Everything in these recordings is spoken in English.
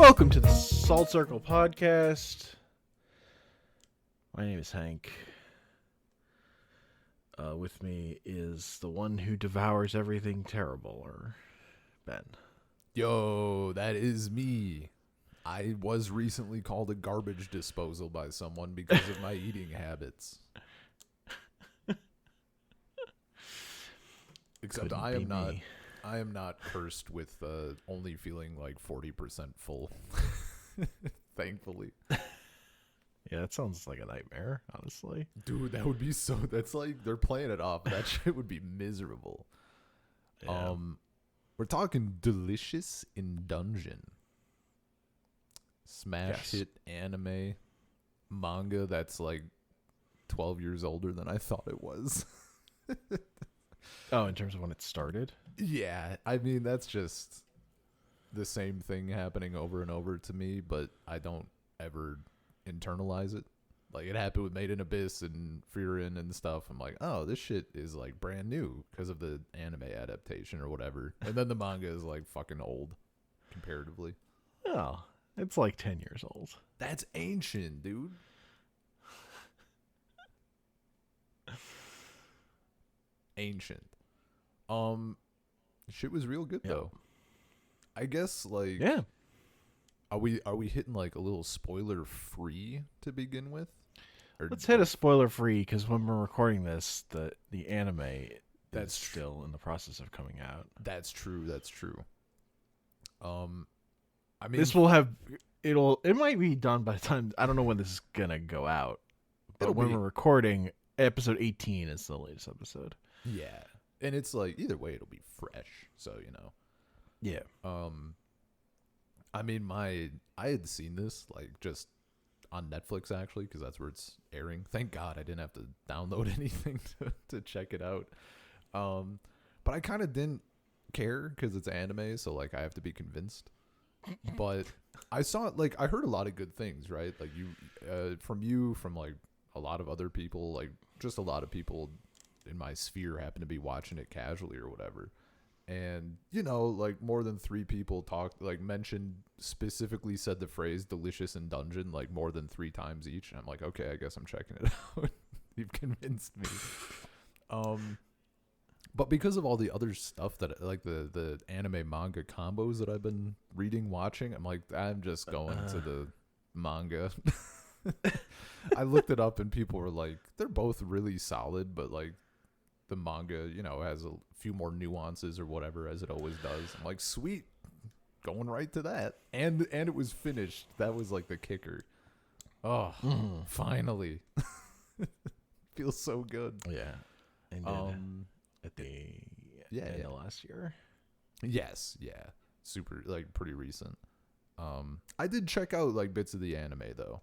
Welcome to the Salt Circle Podcast. My name is Hank. With me is the one who devours everything terrible, or Ben. Yo, that is me. I was recently called a garbage disposal by someone because of my eating habits. Except I am not cursed with only feeling like 40% full. Thankfully. Yeah, that sounds like a nightmare, honestly. Dude, that would be that's like they're playing it off. That shit would be miserable. Yeah. We're talking Delicious in Dungeon. Smash hit anime manga that's like 12 years older than I thought it was. Oh, in terms of when it started? Yeah, I mean, that's just the same thing happening over and over to me, but I don't ever internalize it. Like, it happened with Made in Abyss and Frieren and stuff. I'm like, oh, this shit is like brand new because of the anime adaptation or whatever. And then the manga is like fucking old comparatively. Oh, it's like 10 years old. That's ancient, dude. Ancient. Shit was real good though. I guess like Are we hitting like a little spoiler free to begin with? Or Let's hit a spoiler free because when we're recording this, the anime That's is still in the process of coming out. That's true. I mean, This will it might be done by the time, I don't know when this is gonna go out, but when we're recording, episode 18 is the latest episode. Yeah, and it's like either way it'll be fresh, so you know. Yeah. I mean, I had seen this like just on Netflix actually because that's where it's airing. Thank God I didn't have to download anything to check it out. But I kind of didn't care because it's anime, so like I have to be convinced. But I saw it, like I heard a lot of good things, right? Like from like a lot of other people, like just a lot of people in my sphere happen to be watching it casually or whatever. And, you know, like more than 3 people specifically said the phrase delicious in dungeon like more than 3 times each. And I'm like, okay, I guess I'm checking it out. You've convinced me. But because of all the other stuff that like the anime manga combos that I've been reading, watching, I'm like, I'm just going to the manga. I looked it up and people were like, they're both really solid, but like the manga, you know, has a few more nuances or whatever as it always does. I'm like, sweet, going right to that. And it was finished. That was like the kicker. Oh, finally. Feels so good. Yeah. And at the end of last year. Yes, yeah. Super, like, pretty recent. I did check out, like, bits of the anime, though.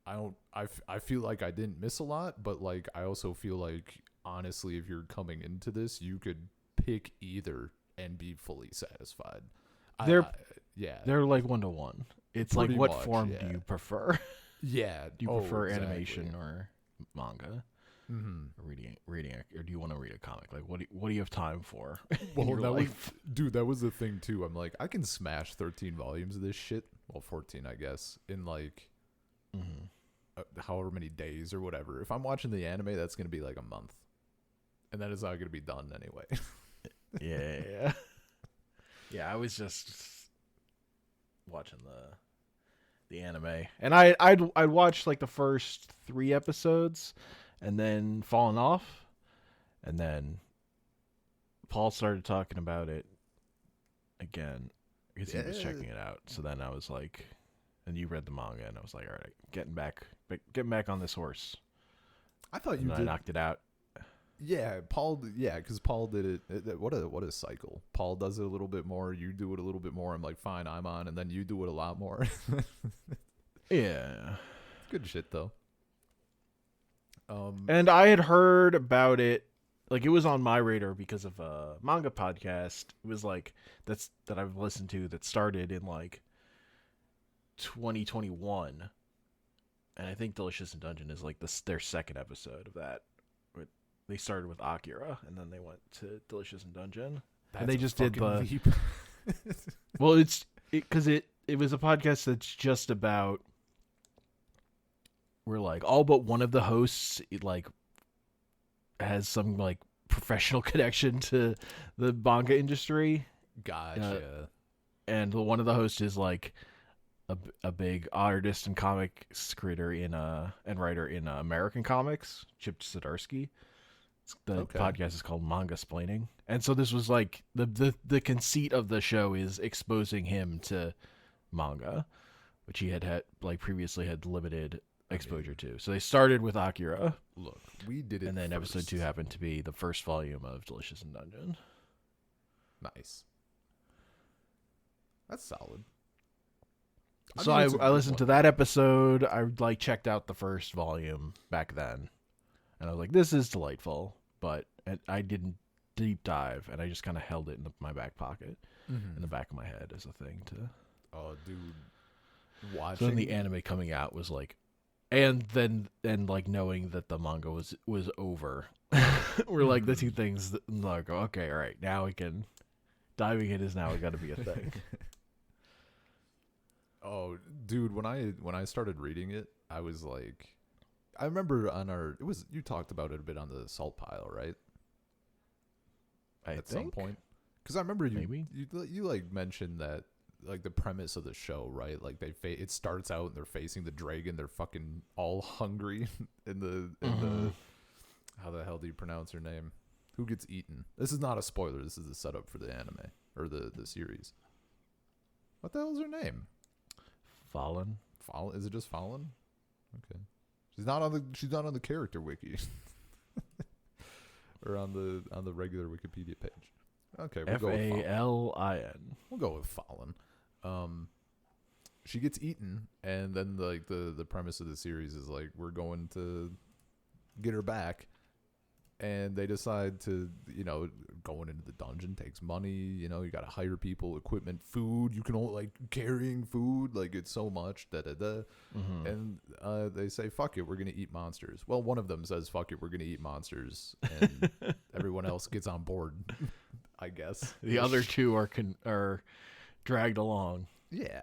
I feel like I didn't miss a lot, but, like, I also feel like, honestly, if you're coming into this, you could pick either and be fully satisfied. They're like 1-to-1. It's Pretty like, what much, form do you prefer? Yeah. Do you prefer exactly. animation or manga? Reading, or do you want to read a comic? Like, what do you have time for? Well, that was the thing too. I'm like, I can smash 13 volumes of this shit. Well, 14, I guess, in like however many days or whatever. If I'm watching the anime, that's gonna be like a month, and that is not gonna be done anyway. Yeah. I was just watching the anime, and I'd watch like the first 3 episodes. And then falling off, and then Paul started talking about it again because he was checking it out. So then I was like, and you read the manga, and I was like, all right, getting back on this horse. I thought I knocked it out. Yeah, Paul. Yeah, because Paul did it. What a cycle. Paul does it a little bit more. You do it a little bit more. I'm like, fine, I'm on, and then you do it a lot more. Yeah, good shit though. And I had heard about it, like it was on my radar because of a manga podcast. It was like that I've listened to that started in like 2021, and I think Delicious in Dungeon is like their second episode of that. They started with Akira, and then they went to Delicious in Dungeon, and they just did the leap. Well, it's it was a podcast that's just about where like all but one of the hosts like has some like professional connection to the manga industry. Gotcha. And one of the hosts is like a big artist and comics creator and writer in American comics, Chip Zdarsky. The Okay. podcast is called Manga Splaining, and so this was like the conceit of the show is exposing him to manga, which he had like previously had limited exposure to. So they started with Akira, Look, we did it. and then episode first. 2 happened to be the first volume of Delicious in Dungeon. Nice. That's solid. So mean, it's a I good listened to one. that episode. I like checked out the first volume back then, and I was like, "This is delightful," but I didn't deep dive, and I just kind of held it in my back pocket, in the back of my head as a thing to. Oh, dude. So Watching then the anime coming out was like, and like knowing that the manga was over, we're like the two things that like okay, all right, now we can diving in is now got to be a thing. Oh, dude, when I started reading it, I was like, I remember on you talked about it a bit on the salt pile, right? I At think some point, because I remember Maybe. you like mentioned that like the premise of the show, right? Like it starts out and they're facing the dragon, they're fucking all hungry in the how the hell do you pronounce her name? Who gets eaten? This is not a spoiler. This is the setup for the anime or the series. What the hell is her name? Fallen. Fallen? Is it just Fallen? Okay. She's not on the character wiki. Or on the regular Wikipedia page. Okay, we'll go with Fallen. Falin. We'll go with Fallen. She gets eaten, and then like the premise of the series is like we're going to get her back, and they decide to going into the dungeon takes money. You got to hire people, equipment, food. You can only like carrying food like it's so much and they say fuck it, we're gonna eat monsters. Well, one of them says fuck it, we're gonna eat monsters, and everyone else gets on board. I guess The other two are dragged along. yeah.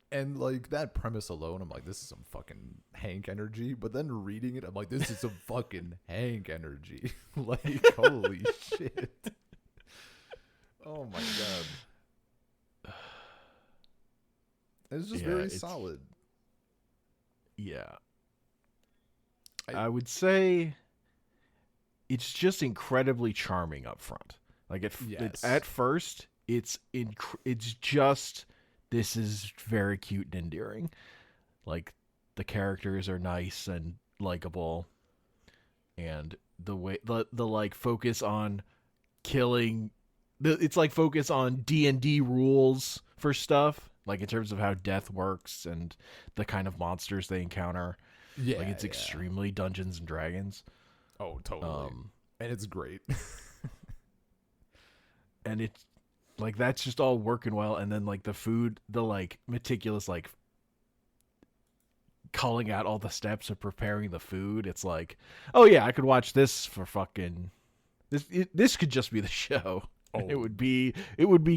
And like that premise alone, I'm like, this is some fucking Hank energy. But then reading it, I'm like, this is some fucking Hank energy. Like, holy shit. Oh my god. It's just very solid. Yeah. I would say it's just incredibly charming up front. Like at first, it's just this is very cute and endearing. Like the characters are nice and likable, and the way the like focus on killing, it's like focus on D&D rules for stuff, like in terms of how death works and the kind of monsters they encounter. Yeah, like it's extremely Dungeons and Dragons. Oh, totally. And it's great. And it's like that's just all working well, and then like the food, the like meticulous like calling out all the steps of preparing the food. It's like, oh yeah, I could watch this for fucking this could just be the show. Oh, it would be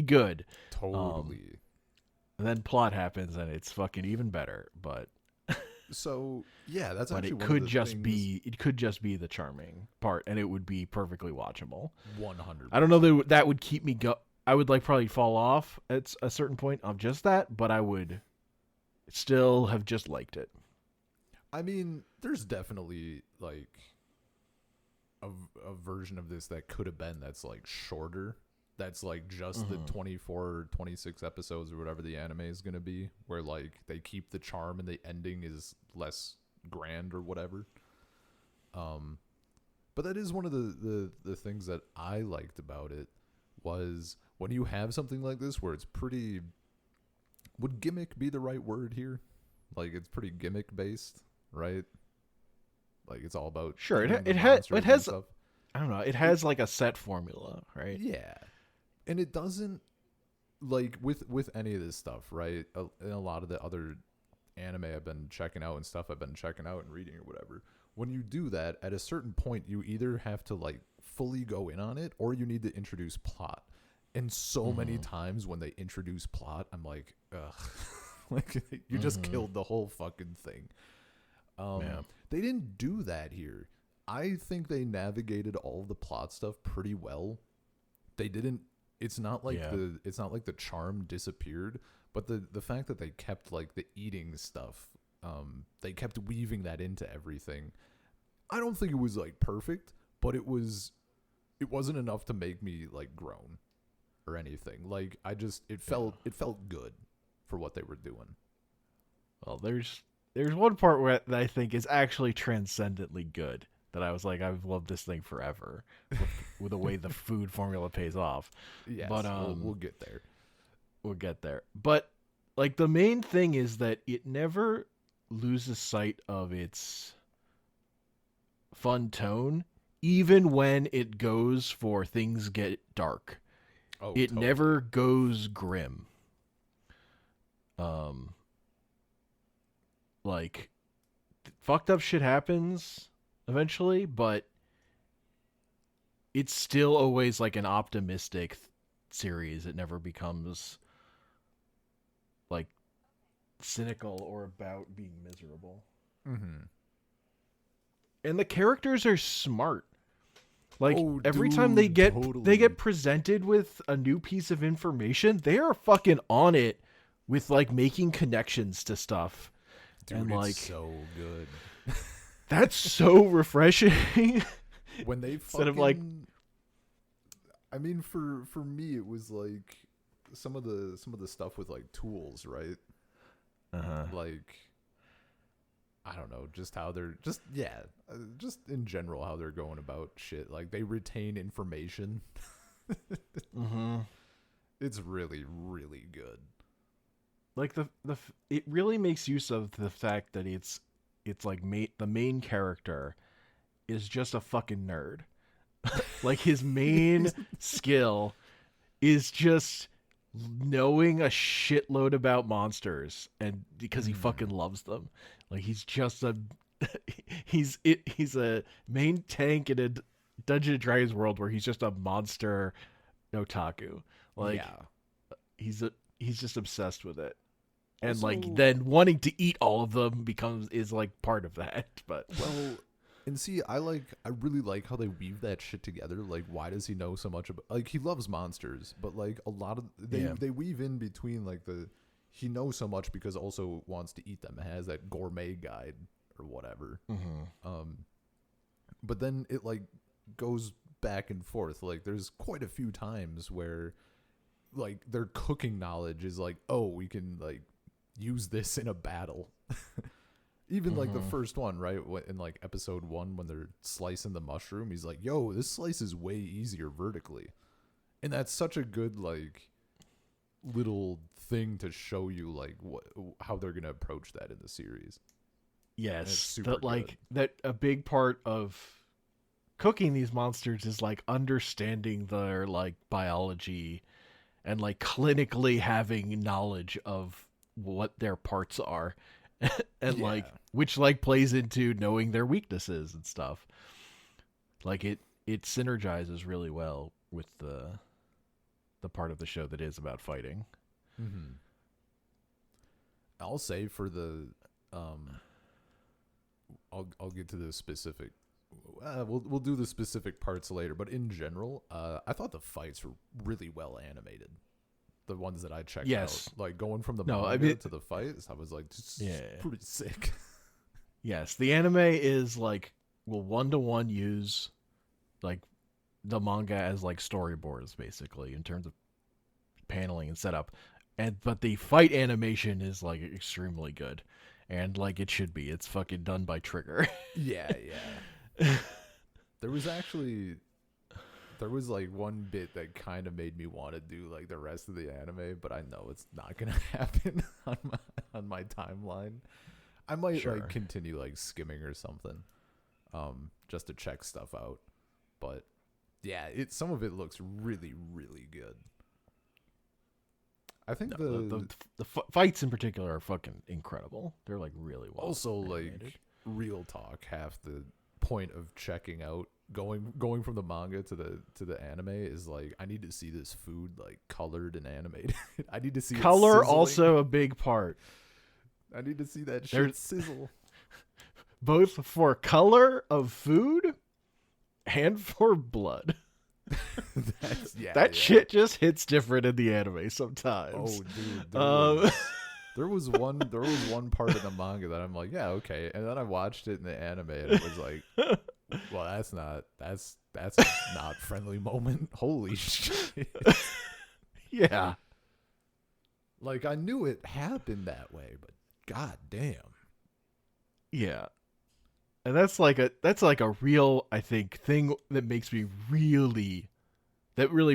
good. Totally. And then plot happens and it's fucking even better. But so yeah, that's but actually it one could of the just things... be the charming part, and it would be perfectly watchable. 100%. I don't know that would keep me I would like probably fall off at a certain point of just that, but I would still have just liked it. I mean, there's definitely like a version of this that could have been that's like shorter. That's like just the 24 or 26 episodes or whatever the anime is going to be, where like they keep the charm and the ending is less grand or whatever. But that is one of the things that I liked about it was when you have something like this where it's pretty, would gimmick be the right word here? Like it's pretty gimmick based, right? Like it's all about Sure, killing the it monsters has and stuff. I don't know, it has like a set formula, right? Yeah. And it doesn't, like with any of this stuff, right? And a lot of the other anime I've been checking out and stuff I've been checking out and reading or whatever, when you do that, at a certain point you either have to like fully go in on it or you need to introduce plot. And so many times when they introduce plot, I'm like, ugh. Like, you just killed the whole fucking thing. Yeah. They didn't do that here. I think they navigated all the plot stuff pretty well. They didn't. It's not like the charm disappeared, but the fact that they kept like the eating stuff, they kept weaving that into everything. I don't think it was like perfect, but it wasn't enough to make me like groan or anything. Like it felt good for what they were doing. Well, there's one part where that I think is actually transcendently good. That I was like, I've loved this thing forever, with the way the food formula pays off. Yes, but we'll get there. We'll get there. But like the main thing is that it never loses sight of its fun tone, even when it goes for things get dark. Oh, it totally. never goes grim. Like fucked up shit happens eventually, but it's still always like an optimistic series. It never becomes like cynical or about being miserable. Mm-hmm. And the characters are smart. Like every dude, time they get totally. presented with a new piece of information, they are fucking on it with like making connections to stuff. Dude, and like it's so good. That's so refreshing. When they instead of like, I mean, for me, it was like some of the stuff with like tools, right? Like, I don't know, just how they're just in general how they're going about shit. Like they retain information. It's really, really good. Like it really makes use of the fact that it's like the main character is just a fucking nerd. Like his main skill is just knowing a shitload about monsters, and because he fucking loves them. Like he's just a he's a main tank in a Dungeons and Dragons world where he's just a monster otaku. Like he's just obsessed with it. And Also, like then wanting to eat all of them is like part of that. But well, and see, I really like how they weave that shit together. Like, why does he know so much about? Like, he loves monsters, but like a lot of they weave in between like he knows so much because also wants to eat them. It has that gourmet guide or whatever. But then it like goes back and forth. Like, there's quite a few times where like their cooking knowledge is like, oh, we can like use this in a battle. Even like the first one, right? In like episode 1, when they're slicing the mushroom, he's like, yo, this slice is way easier vertically. And that's such a good like little thing to show you like how they're gonna approach that in the series. Yes, that like that a big part of cooking these monsters is like understanding their like biology and like clinically having knowledge of what their parts are. And like which like plays into knowing their weaknesses and stuff. Like it synergizes really well with the part of the show that is about fighting. I'll say for the I'll get to the specific we'll do the specific parts later, but in general, I thought the fights were really well animated. The ones that I checked out, like going from the manga to the fights, I was like, this is pretty sick. Yes, the anime is like will 1-to-1 use like the manga as like storyboards basically in terms of paneling and setup, but the fight animation is like extremely good, and like it should be. It's fucking done by Trigger. Yeah. There was like one bit that kind of made me want to do like the rest of the anime, but I know it's not gonna happen on my timeline. I might like continue like skimming or something, just to check stuff out. But yeah, some of it looks really, really good. I think the fights in particular are fucking incredible. They're like really well. Also, animated. like real talk, half the point of checking out going from the manga to the anime is like I need to see this food like colored and animated. I need to see it Color sizzling. also a big part. I need to see that shit There's- sizzle. Both for color of food and for blood. That shit just hits different in the anime sometimes. Oh, dude, Um, there was one part in the manga that I'm like, yeah, okay, and then I watched it in the anime, and it was like, well, that's not friendly moment. Holy shit! yeah. Like I knew it happened that way, but god damn. Yeah. And that's like a real, I think, thing that makes me really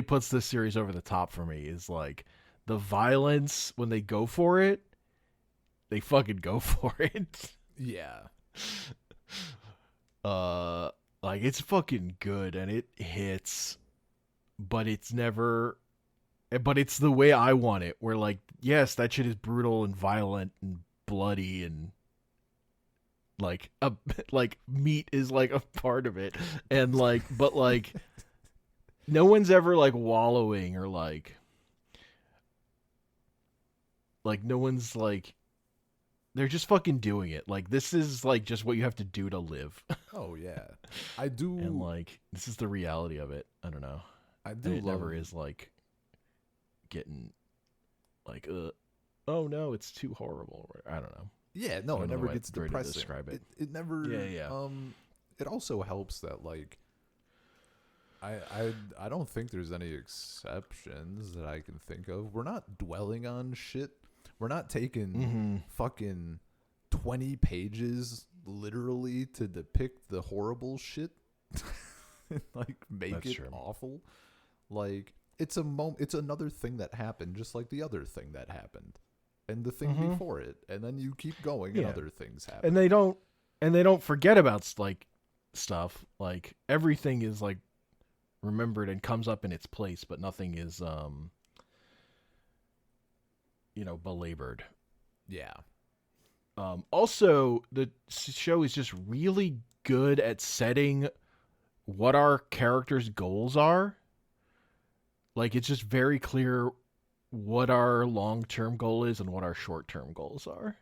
puts this series over the top for me is like the violence when they go for it, they fucking go for it. Yeah. Like it's fucking good and it hits, but it's the way I want it, where like, yes, that shit is brutal and violent and bloody and like like meat is like a part of it, and like, but like no one's ever like wallowing or like no one's like, they're just fucking doing it. Like this is like just what you have to do to live. Oh yeah. I do. And like this is the reality of it. I don't know. I do. And it never is like getting like oh no, it's too horrible. I don't know. Yeah, no, I it don't know never the gets way to depressing. describe it. It never. Yeah. It also helps that like. I don't think there's any exceptions that I can think of. We're not dwelling on shit. We're not taking fucking 20 pages literally to depict the horrible shit. And, like make That's it true. awful. Like it's another thing that happened, just like the other thing that happened. And the thing before it, and then you keep going, and other things happen. And they don't forget about like stuff. Like everything is like remembered and comes up in its place, but nothing is belabored. Yeah. Also, the show is just really good at setting what our characters' goals are. Like it's just very clear what our long-term goal is and what our short-term goals are.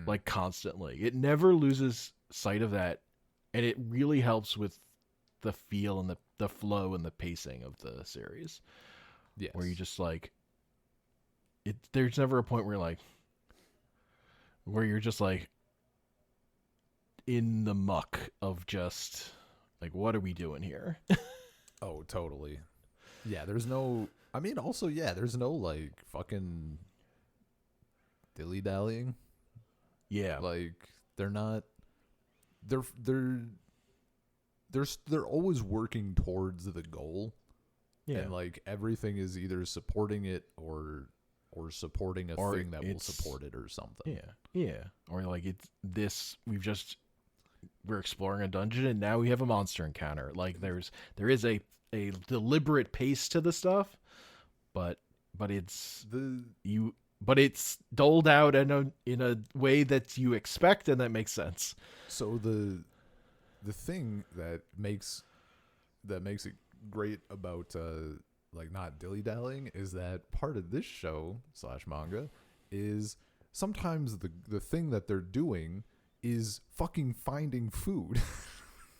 Like constantly. It never loses sight of that, and it really helps with the feel and the flow and the pacing of the series. Yes. Where you just like there's never a point where you're just like in the muck of just like, what are we doing here? Oh, totally. Yeah, there's no. I mean, also, yeah, there's no like fucking dilly-dallying. Yeah. Like they're not. They're always working towards the goal. Yeah. And like everything is either supporting it or supporting a thing that will support it or something. Yeah. Or like we're exploring a dungeon and now we have a monster encounter. Like there is a deliberate pace to the stuff, but it's doled out in a way that you expect and that makes sense. So the thing that makes it great about like not dilly-dallying is that part of this show / manga is sometimes the thing that they're doing is fucking finding food.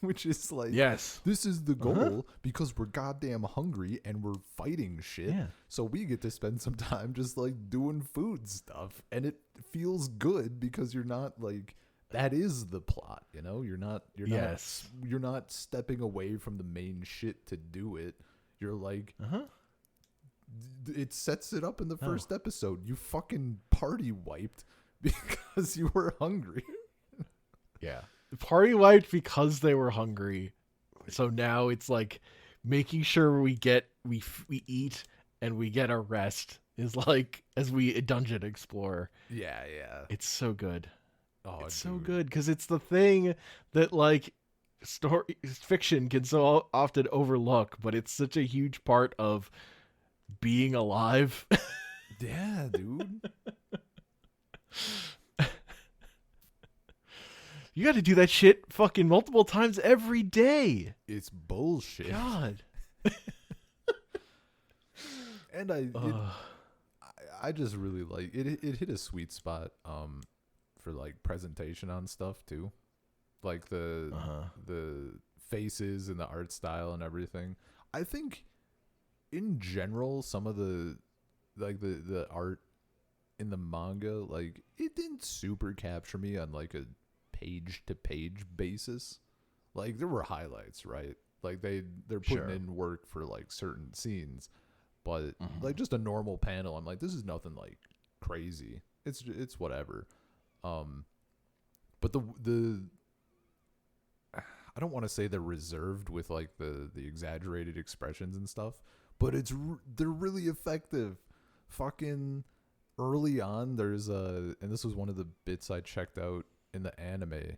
Which is like, yes, this is the goal because we're goddamn hungry and we're fighting shit. Yeah. So we get to spend some time just like doing food stuff, and it feels good because you're not like, that is the plot, You're not stepping away from the main shit to do it. You're like, it sets it up in the first episode. You fucking party wiped because you were hungry. Yeah. Party wiped because they were hungry. So now it's like making sure we eat and we get our rest is like as we dungeon explore. Yeah. It's so good. Oh, it's so good because it's the thing that like story fiction can so often overlook, but it's such a huge part of being alive. Yeah, dude. You got to do that shit fucking multiple times every day. It's bullshit. God. And I just really like it. It hit a sweet spot for like presentation on stuff too, like the faces and the art style and everything. I think in general some of the like the art in the manga, like it didn't super capture me on like a page to page basis. Like there were highlights, right? Like they're putting in work for like certain scenes, but like just a normal panel, I'm like, this is nothing like crazy. It's whatever. But the I don't want to say they're reserved with like the exaggerated expressions and stuff, but they're really effective. Fucking early on, there's and this was one of the bits I checked out in the anime.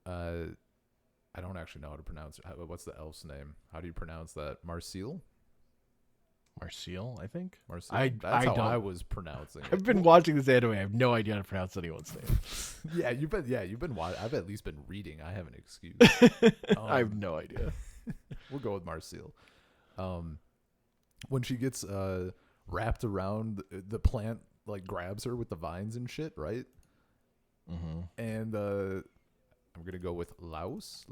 I don't actually know how to pronounce it. What's the elf's name? How do you pronounce that? Marcel, I think. Marcel. I That's how don't. I was pronouncing it. I've been watching this anime. I have no idea how to pronounce anyone's name. You've been watching. I've at least been reading. I have an excuse. I have no idea. We'll go with Marcel. When she gets wrapped around the plant, like grabs her with the vines and shit, right? And I'm gonna go with Laos.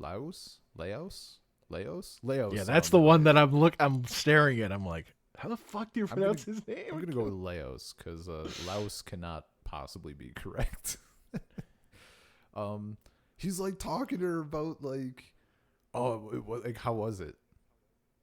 Yeah, that's the one that I'm staring at. I'm like, how the fuck do you pronounce his name? I'm gonna go with Laos because Laos cannot possibly be correct. He's like talking to her about like, like how was it?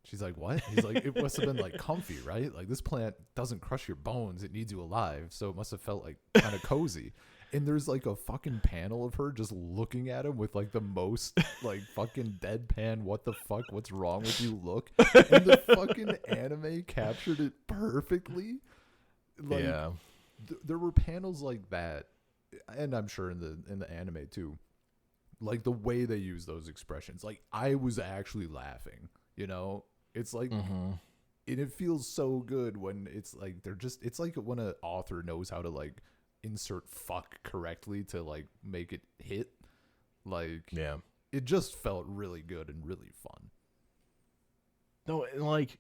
She's like, what? He's like, it must have been like comfy, right? Like this plant doesn't crush your bones; it needs you alive, so it must have felt like kind of cozy. And there's like a fucking panel of her just looking at him with like the most like fucking deadpan, what the fuck, what's wrong with you look. And the fucking anime captured it perfectly. Like, Yeah. There were panels like that, and I'm sure in the anime too. Like the way they use those expressions, like I was actually laughing. You know, it's like, and it feels so good when it's like it's like when an author knows how to like insert fuck correctly to like make it hit. Like, yeah, it just felt really good and really fun. No, like,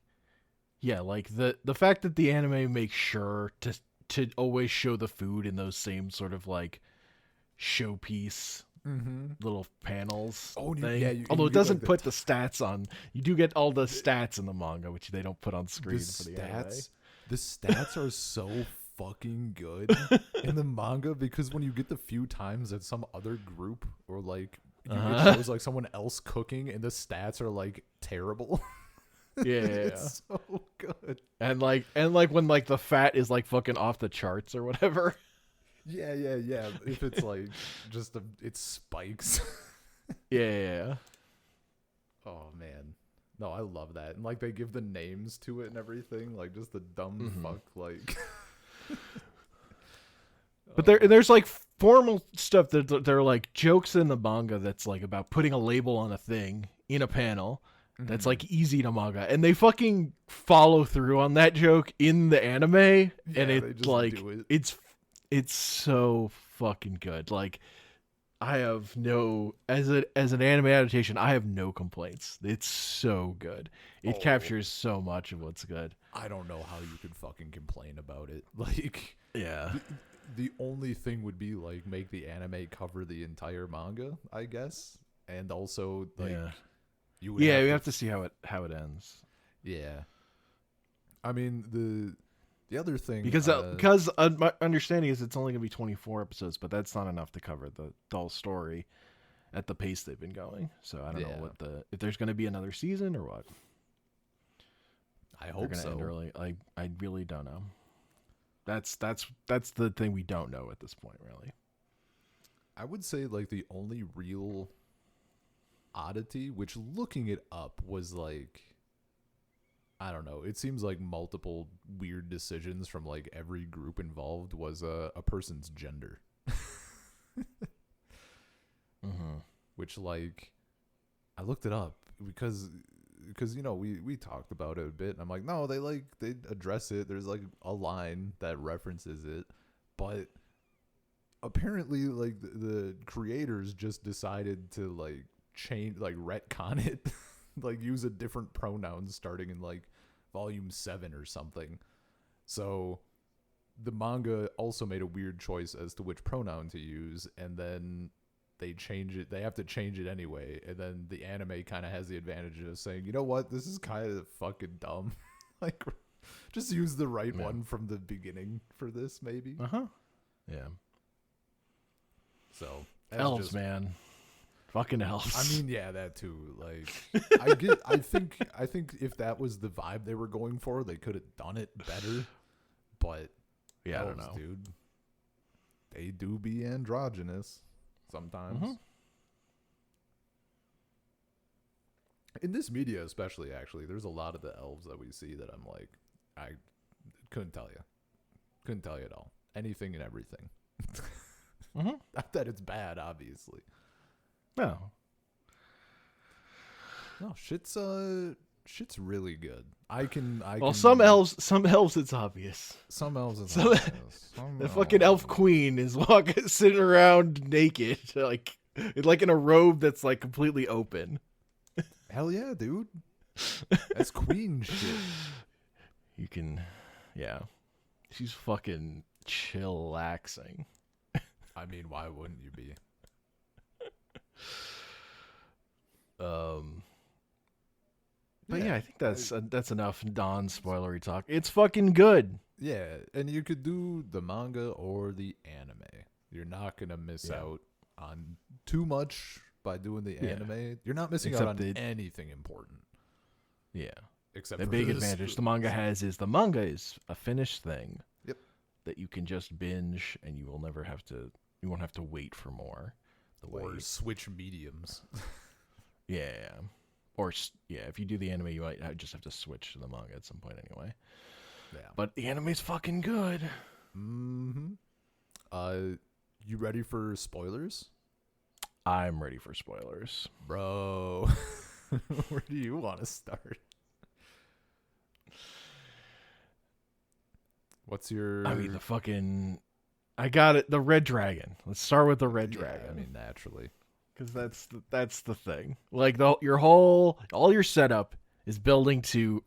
yeah, like the fact that the anime makes sure to always show the food in those same sort of like showpiece little panels. Although it doesn't put the stats on. You do get all the stats in the manga, which they don't put on screen for the anime. The stats are so fucking good in the manga because when you get the few times that some other group or like it shows like someone else cooking and the stats are like terrible. It's so good. And like when like the fat is like fucking off the charts or whatever. Yeah. If it's like just it spikes. Yeah. Oh man. No, I love that. And like they give the names to it and everything, like just the dumb fuck like. But there's like formal stuff that they're like jokes in the manga that's like about putting a label on a thing in a panel that's like easy to manga, and they fucking follow through on that joke in the anime, and it's like it's so fucking good. Like I have no as an anime adaptation, I have no complaints. It's so good. It captures so much of what's good. I don't know how you could fucking complain about it. Like, yeah. The only thing would be like make the anime cover the entire manga, I guess, and also like you have to see how it ends. Yeah. I mean the other thing because my understanding is it's only gonna be 24 episodes, but that's not enough to cover the whole story at the pace they've been going. So I don't know if there's gonna be another season or what. I hope so. End early. I really don't know. That's the thing we don't know at this point, really. I would say like the only real oddity, which looking it up was like, I don't know, it seems like multiple weird decisions from like every group involved was a person's gender. Which like I looked it up because you know we talked about it a bit and I'm like, no, they address it. There's like a line that references it, but apparently like the creators just decided to like change, like retcon it, like use a different pronoun starting in like volume 7 or something. So the manga also made a weird choice as to which pronoun to use, and then they change it. They have to change it anyway, and then the anime kind of has the advantage of saying, you know what, this is kind of fucking dumb. Like, just use the right one from the beginning for this, maybe. Yeah. So elves, man, fucking elves. I mean, yeah, that too. Like, I think if that was the vibe they were going for, they could have done it better. But yeah, elves, I don't know, dude. They do be androgynous sometimes. In this media, especially, actually, there's a lot of the elves that we see that I'm like, I couldn't tell you at all, anything and everything. Not that it's bad, obviously. No. No, shit's really good. I can. Well, some elves, it's obvious. Some elves, it's Some, obvious. the fucking elf queen is sitting around naked, like in a robe that's like completely open. Hell yeah, dude. That's queen shit. You can, yeah. She's fucking chillaxing. I mean, why wouldn't you be? But yeah, I think that's enough non-spoilery talk. It's fucking good. Yeah, and you could do the manga or the anime. You're not gonna miss out on too much by doing the anime. You're not missing out on anything important. Yeah. Except the for big advantage the manga has is the manga is a finished thing. Yep. That you can just binge and you won't have to wait for more. Or switch mediums. Yeah. Or if you do the anime, you might just have to switch to the manga at some point anyway. Yeah. But the anime's fucking good. Mm-hmm. You ready for spoilers? I'm ready for spoilers. Bro. Where do you want to start? What's your... I mean, I got it. The Red Dragon. Let's start with the Red Dragon. I mean, naturally. Because that's the thing. Like, all your setup is building to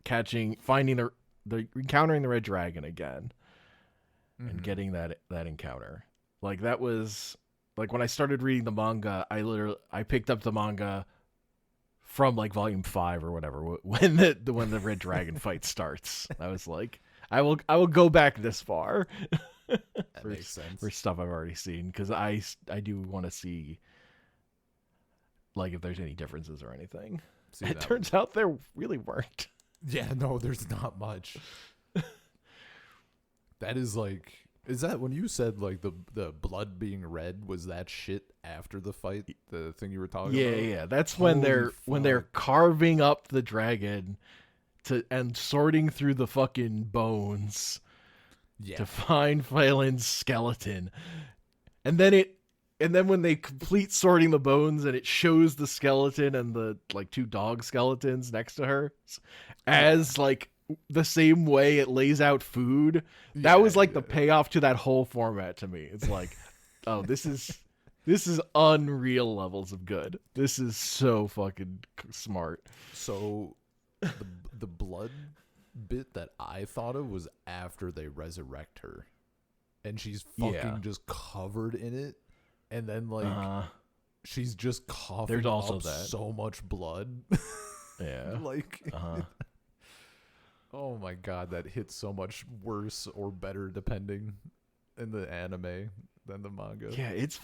finding encountering the Red Dragon again. And getting that encounter. Like, that was... Like, when I started reading the manga, I picked up the manga from, like, volume 5 or whatever, when the Red Dragon fight starts. I was like, I will go back this far. That makes sense. For stuff I've already seen, because I do want to see, like, if there's any differences or anything. It turns out there really weren't. Yeah, no, there's not much. That is like... Is that when you said, like, the blood being red, was that shit after the fight? The thing you were talking about? Yeah. That's when they're carving up the dragon and sorting through the fucking bones to find Phelan's skeleton. And then when they complete sorting the bones and it shows the skeleton and the, like, 2 dog skeletons next to her as, like, the same way it lays out food, that was like the payoff to that whole format to me. It's like, oh, this is unreal levels of good. This is so fucking smart. So the blood bit that I thought of was after they resurrect her, and she's fucking just covered in it, and then like she's just coughing There's also up that. so much blood. Yeah. Like oh my god, that hits so much worse or better depending in the anime than the manga. Yeah, it's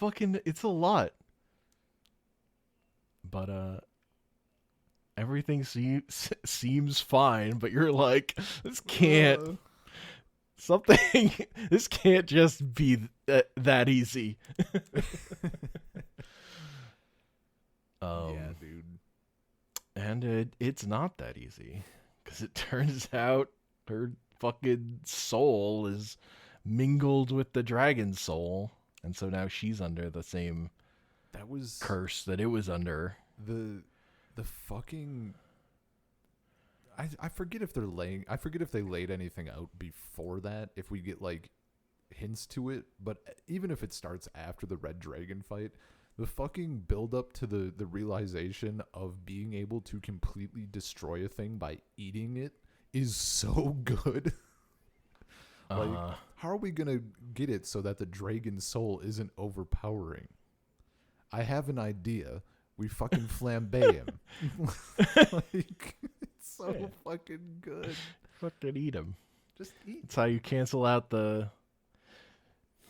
a lot. But everything seems fine, but you're like, this can't this can't just be that easy. Yeah, dude. And it's not that easy. Because it turns out her fucking soul is mingled with the dragon's soul. And so now she's under the same curse that it was under. The fucking... I forget if they laid anything out before that. If we get, like, hints to it, but even if it starts after the red dragon fight, the fucking build up to the realization of being able to completely destroy a thing by eating it is so good. Like, how are we gonna get it so that the dragon soul isn't overpowering? I have an idea. We fucking flambe him. Like, it's so fucking good. Fucking eat him. Just eat. That's how you cancel out the.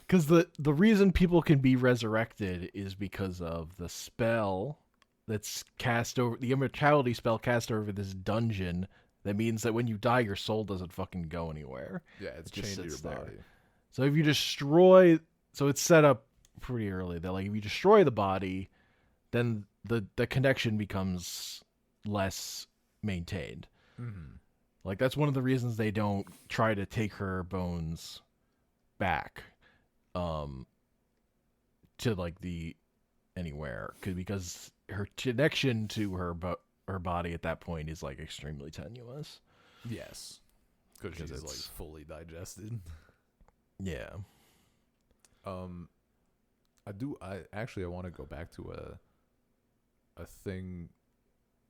Because the reason people can be resurrected is because of the spell that's cast over the immortality spell cast over this dungeon. That means that when you die, your soul doesn't fucking go anywhere. Yeah, it's It just chained to your sits there. body. So if you destroy, so it's set up pretty early that like if you destroy the body, then the connection becomes less maintained. Mm-hmm. Like that's one of the reasons they don't try to take her bones back, to like the anywhere, because her connection to her body at that point is like extremely tenuous. Yes, because she's it's like fully digested. Yeah. I want to go back to a thing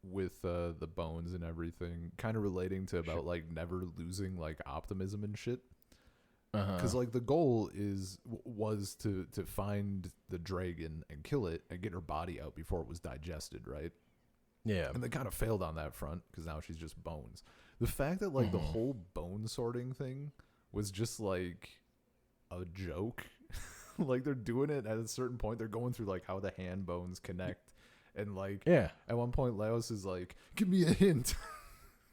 with the bones and everything, kind of relating to about like never losing like optimism and shit. Because like the goal was to find the dragon and kill it and get her body out before it was digested, right? Yeah. And they kind of failed on that front because now she's just bones. The fact that like the whole bone sorting thing was just like a joke. Like they're doing it at a certain point. They're going through like how the hand bones connect. And like at one point Laos is like, give me a hint.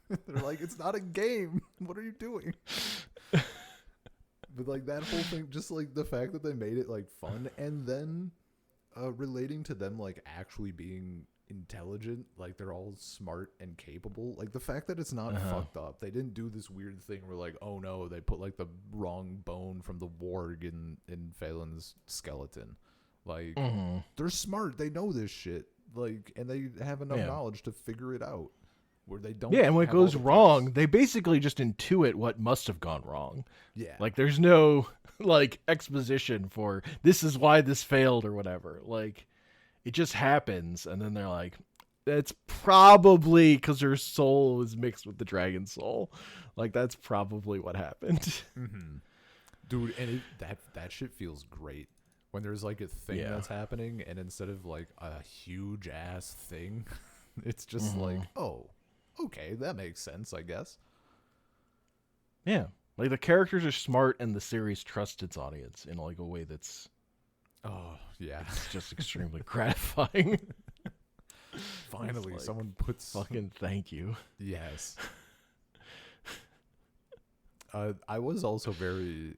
They're like, it's not a game. What are you doing? But like that whole thing, just like the fact that they made it like fun, and then relating to them like actually being intelligent, like they're all smart and capable. Like the fact that it's not fucked up. They didn't do this weird thing where like, oh no, they put like the wrong bone from the warg in Phelan's skeleton. Like they're smart. They know this shit. Like, and they have enough knowledge to figure it out. Where they don't. Yeah, and when it have all goes the wrong, parts. they basically just intuit what must have gone wrong. Yeah. Like there's no like exposition for this is why this failed or whatever. Like it just happens, and then they're like, that's probably because her soul was mixed with the dragon soul. Like that's probably what happened. Dude, and that shit feels great when there's like a thing that's happening, and instead of like a huge ass thing, it's just like, oh, okay, that makes sense, I guess. Yeah, like the characters are smart, and the series trusts its audience in like a way that's it's just extremely gratifying. Finally, like, someone puts fucking thank you. Yes. I was also very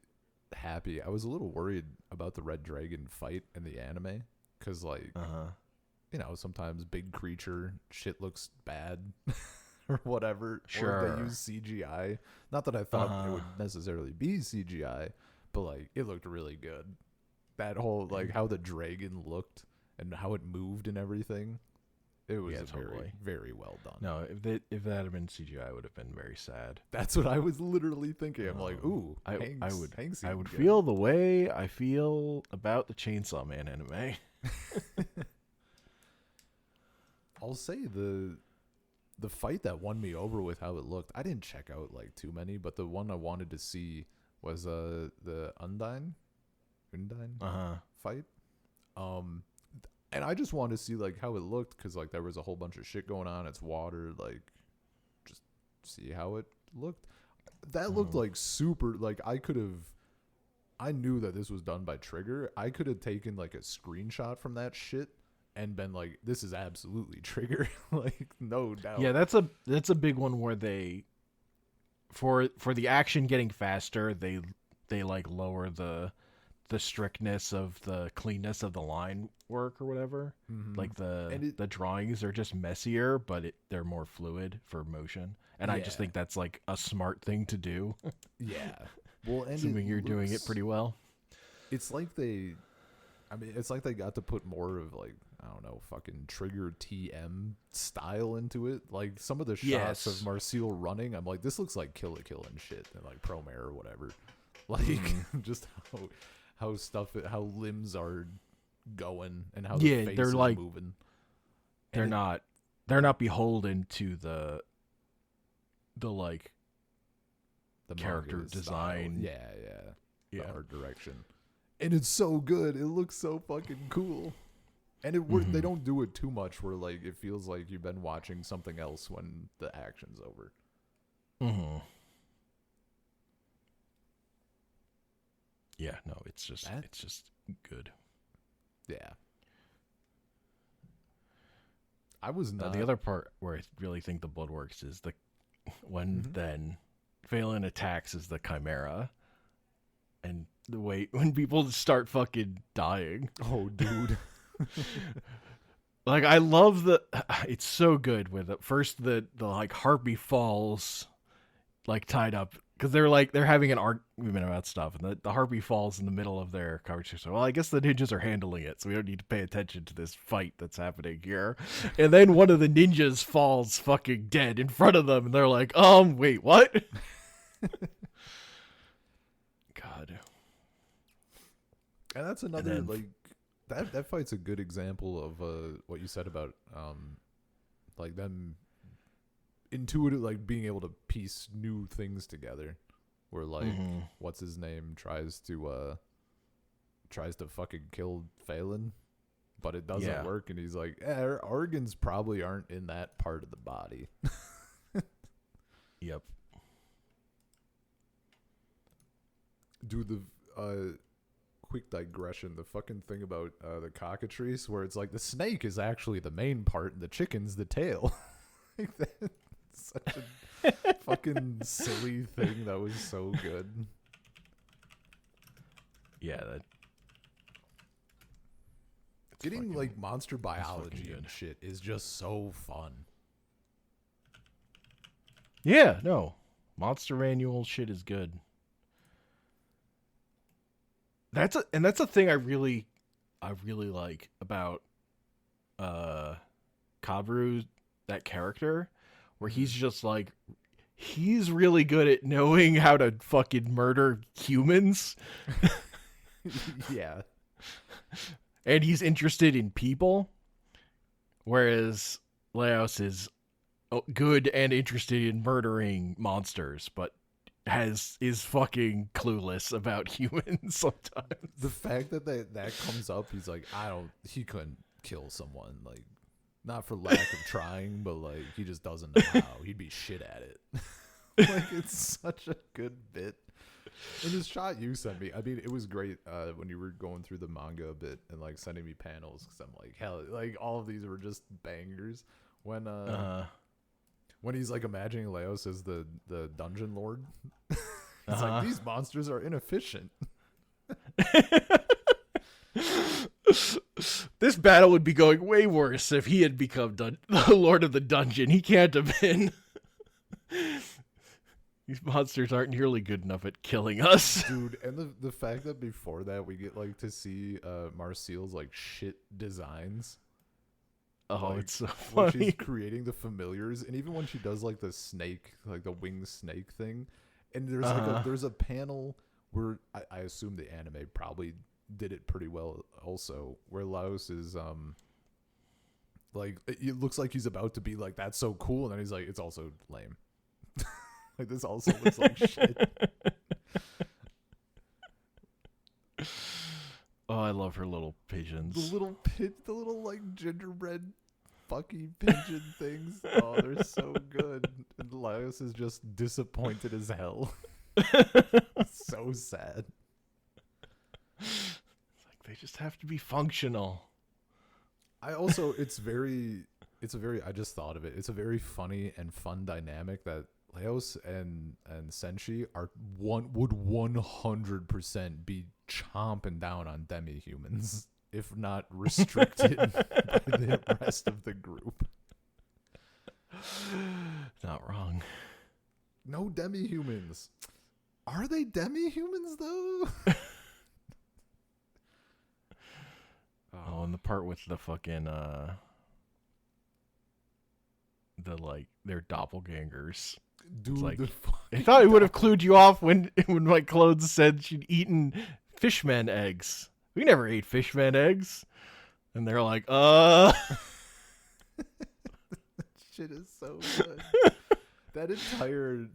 happy. I was a little worried about the Red Dragon fight in the anime because, like, you know, sometimes big creature shit looks bad or whatever. Sure. Or they use CGI. Not that I thought it would necessarily be CGI, but like it looked really good. That whole like how the dragon looked and how it moved and everything. It was very, very well done. No, if that had been CGI, I would have been very sad. That's what I was literally thinking. I'm like, ooh, I would good. feel the way I feel about the Chainsaw Man anime. I'll say the fight that won me over with how it looked. I didn't check out like too many, but the one I wanted to see was the Undine fight. And I just wanted to see like how it looked because like there was a whole bunch of shit going on. It's water, like just see how it looked. That looked like super. Like I knew that this was done by Trigger. I could have taken like a screenshot from that shit and been like, "This is absolutely Trigger," like no doubt. Yeah, that's a big one where they, for the action getting faster, they like lower the strictness of the cleanness of the line work or whatever. Like the drawings are just messier, but they're more fluid for motion. And I just think that's like a smart thing to do. Yeah. Well, and assuming you're doing it pretty well. It's like it's like they got to put more of like, I don't know, fucking Trigger TM style into it. Like some of the shots of Marcel running, I'm like, this looks like Kill la Kill and shit, and like Promare or whatever. like just how limbs are going and how Yeah, the face they're is like moving. they're not beholden to the like The character manga design. style. Yeah. Yeah. The art direction. And it's so good. It looks so fucking cool. And they don't do it too much where like it feels like you've been watching something else when the action's over. Mm-hmm. Yeah, no, it's just good. Yeah. I was Now, not the other part where I really think the blood works is when then Phelan attacks as the Chimera, and the way when people start fucking dying. Oh, dude. Like I love it's so good with it. First the like harpy falls like tied up because they're having an argument about stuff, and the harpy falls in the middle of their conversation. Well, I guess the ninjas are handling it, so we don't need to pay attention to this fight that's happening here. And then one of the ninjas falls fucking dead in front of them, and they're like, wait, what? God. And that's another And then, like that fight's a good example of what you said about like them intuitive, like being able to piece new things together. Where like what's his name tries to fucking kill Phelan, but it doesn't work, and he's like, our organs probably aren't in that part of the body. Yep. Do the quick digression, the fucking thing about the cockatrice where it's like the snake is actually the main part and the chicken's the tail. Like that's such a fucking silly thing that was so good. Yeah, that getting fucking, like monster biology good. and shit is just so fun. Yeah, no. Monster manual shit is good. That's a thing I really like about Kabru, that character, where he's just like he's really good at knowing how to fucking murder humans. Yeah. And he's interested in people, whereas Laos is good and interested in murdering monsters, but is fucking clueless about humans sometimes. The fact that that comes up, he's like, he couldn't kill someone, like, not for lack of trying, but like he just doesn't know how. He'd be shit at it. Like, it's such a good bit. And the shot you sent me, I mean, it was great when you were going through the manga a bit and like sending me panels, because I'm like, hell, like all of these were just bangers. When he's like imagining Laos as the dungeon lord, he's like, these monsters are inefficient. This battle would be going way worse if he had become the lord of the dungeon. He can't have been. These monsters aren't nearly good enough at killing us. Dude, and the fact that before that we get like to see Marcial's like shit designs. Oh, like, it's so when funny. she's creating the familiars, and even when she does like the snake, like the winged snake thing, and there's like there's a panel where I assume the anime probably did it pretty well also, where Laos is like it looks like he's about to be like, that's so cool, and then he's like, it's also lame. Like, this also looks like shit. Oh, I love her little pigeons. The little like gingerbread fucky pigeon things. Oh, they're so good. And Laos is just disappointed as hell. It's so sad. It's like they just have to be functional. I also, I just thought of it. It's a very funny and fun dynamic that Laos and Senshi would 100% be chomping down on demi-humans, if not restricted by the rest of the group. Not wrong. No demi-humans. Are they demi-humans, though? Oh, and the part with the fucking their doppelgangers. Dude, like, the I thought it would have dog. clued you off when my clothes said she'd eaten fishman eggs. We never ate fishman eggs. And they're like, Shit is so good. That entire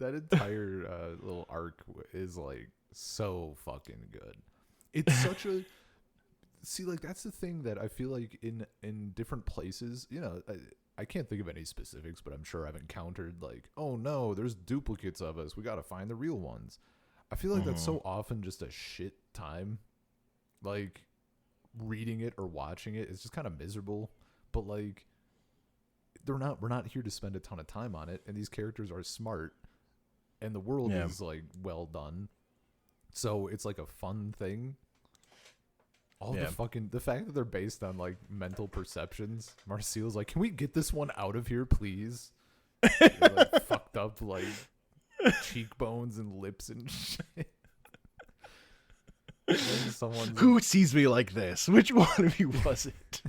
little arc is like so fucking good. It's such a see, like that's the thing that I feel like in different places, I can't think of any specifics, but I'm sure I've encountered like, oh no, there's duplicates of us. We got to find the real ones. I feel like that's so often just a shit time. Like reading it or watching it, it's just kind of miserable. But like we're not here to spend a ton of time on it, and these characters are smart and the world is like well done. So it's like a fun thing. The fact that they're based on like mental perceptions. Marcia's like, can we get this one out of here, please? Like fucked up like cheekbones and lips and shit. Who sees me like this? Which one of you was it?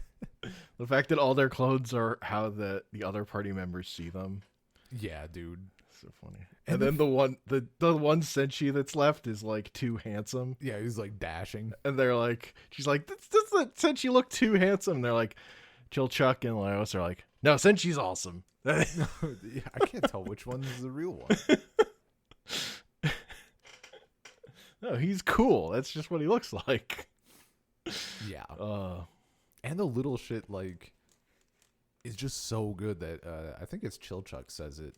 The fact that all their clothes are how the other party members see them. Yeah, dude. So funny. And then the one Senshi that's left is like too handsome. Yeah, he's like dashing. And they're like, she's like, does that Senshi look too handsome? And they're like, Chuck and Laos are like, no, Senshi's awesome. Yeah, I can't tell which one is the real one. No, he's cool. That's just what he looks like. Yeah. And the little shit like is just so good that I think it's Chuck says it.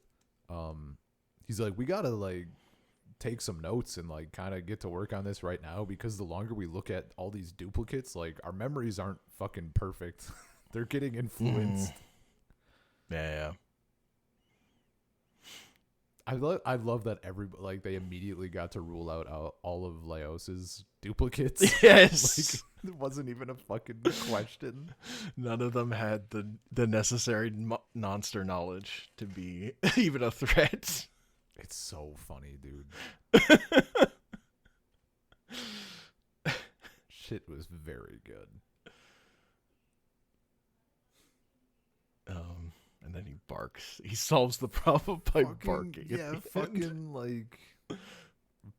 He's like, we gotta like take some notes and like kind of get to work on this right now, because the longer we look at all these duplicates, like our memories aren't fucking perfect. They're getting influenced. Yeah. I love that they immediately got to rule out all of Laos's duplicates. Yes. Like, it wasn't even a fucking question. None of them had the necessary monster knowledge to be even a threat. It's so funny, dude. Shit was very good. And then he barks. He solves the problem by barking. Yeah, fucking like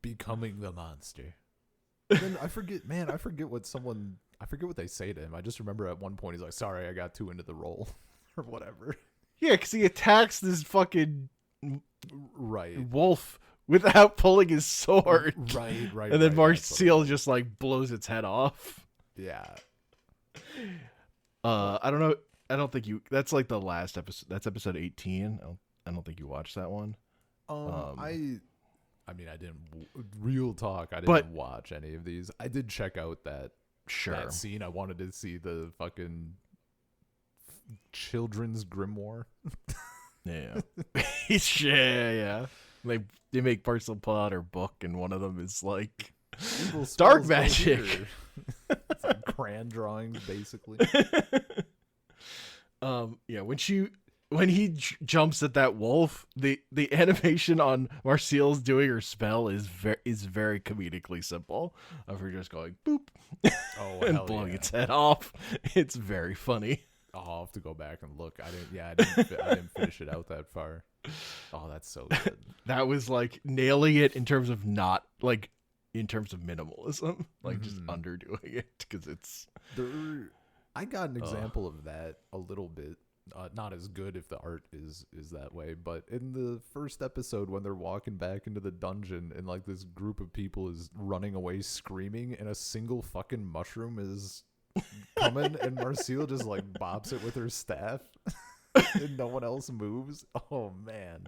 becoming the monster. And then I forget what they say to him. I just remember at one point he's like, sorry, I got too into the role or whatever. Yeah, because he attacks this fucking right wolf without pulling his sword. Right. And then Marcel just like blows its head off. Yeah. I don't know. I don't think you. That's like the last episode. That's episode 18. I don't think you watched that one. I mean, I didn't. Real talk. I didn't watch any of these. I did check out that scene. I wanted to see the fucking children's grimoire. Yeah. Yeah. They make Parcel pull out her book, and one of them is like dark magic. It's like crayon drawings, basically. Yeah, when he jumps at that wolf, the animation on Marciel's doing her spell is very comedically simple, of her just going boop and blowing its head off. It's very funny. I'll have to go back and look. I didn't finish it out that far. Oh, that's so good. That was like nailing it in terms of minimalism, like just underdoing it, because it's. I got an example of that a little bit. Not as good if the art is that way, but in the first episode when they're walking back into the dungeon and like this group of people is running away screaming and a single fucking mushroom is coming and Marcel just like bops it with her staff and no one else moves. Oh man.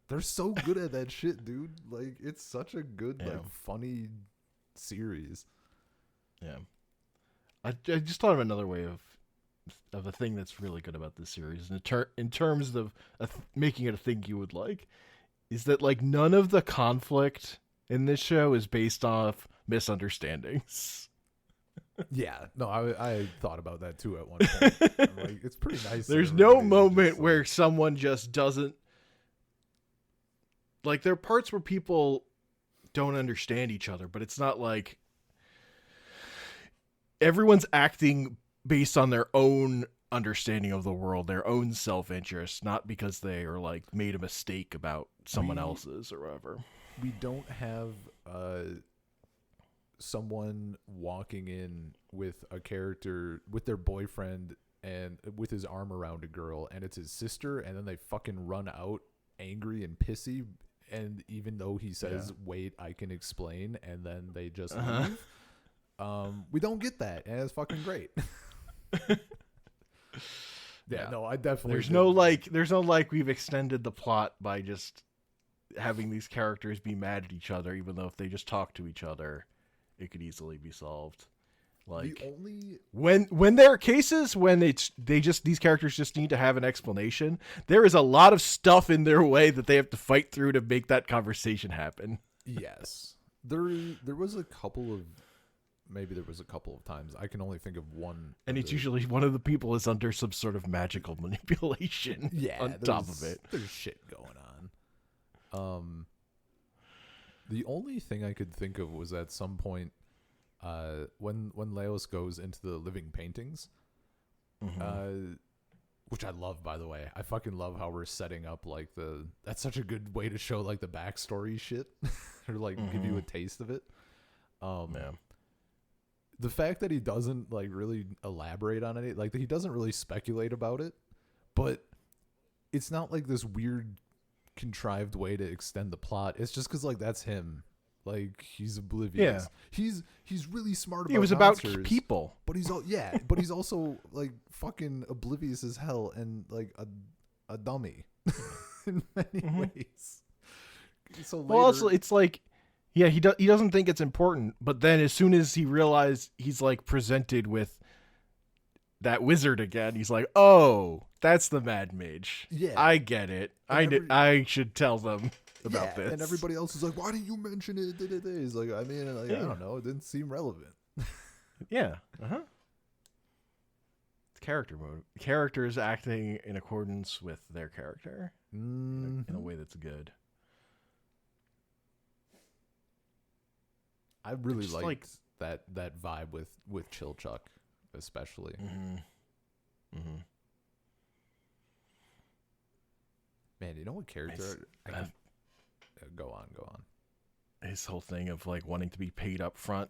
They're so good at that shit, dude. Like it's such a good like funny series. Yeah. I just thought of another way of a thing that's really good about this series in terms of making it a thing you would like, is that like none of the conflict in this show is based off misunderstandings. Yeah, no, I thought about that too at one point. I'm like, it's pretty nice. There's no moment where someone just doesn't like. There are parts where people don't understand each other, but it's not like everyone's acting based on their own understanding of the world, their own self-interest, not because they are like made a mistake about someone We- else's or whatever. We don't have someone walking in with a character with their boyfriend and with his arm around a girl, and it's his sister, and then they fucking run out angry and pissy, and even though he says wait, I can explain, and then they just leave. We don't get that, and it's fucking great. No, I definitely there's no like we've extended the plot by just having these characters be mad at each other, even though if they just talk to each other it could easily be solved. Like the only when there are cases when these characters just need to have an explanation, there is a lot of stuff in their way that they have to fight through to make that conversation happen. Yes. There was a couple of times. I can only think of one. And it's usually one of the people is under some sort of magical manipulation on top of it. There's shit going on. The only thing I could think of was at some point when Leos goes into the living paintings, which I love, by the way. I fucking love how we're setting up like that's such a good way to show like the backstory shit or like give you a taste of it. The fact that he doesn't like really elaborate on it, like he doesn't really speculate about it, but it's not like this weird contrived way to extend the plot. It's just because like that's him. Like he's oblivious. He's really smart about it was monsters, about people, but he's also like fucking oblivious as hell and like a dummy in many ways. So later, well, also it's like, yeah, he doesn't think it's important, but then as soon as he realized he's like presented with that wizard again, he's like, oh, that's the Mad Mage. Yeah, I get it. I should tell them about this. And everybody else is like, why didn't you mention it? He's like, I mean, like, I don't know, it didn't seem relevant. Yeah. It's character mode. Characters acting in accordance with their character in a way that's good. I really liked that vibe with Chill Chuck, especially. Man, you know what character? Go on. His whole thing of like wanting to be paid up front,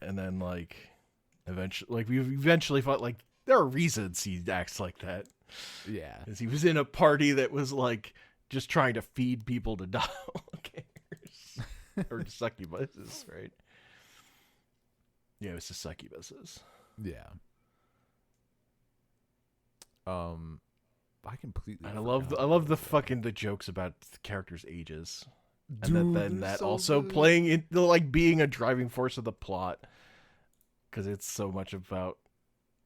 and then like eventually, like we eventually thought like there are reasons he acts like that. Yeah, because he was in a party that was like just trying to feed people to doppelgangers or to succubuses, right? Yeah, it was to succubuses. Yeah. I completely. And I love the fucking the jokes about the characters' ages, and then that so also good. Playing into like being a driving force of the plot, because it's so much about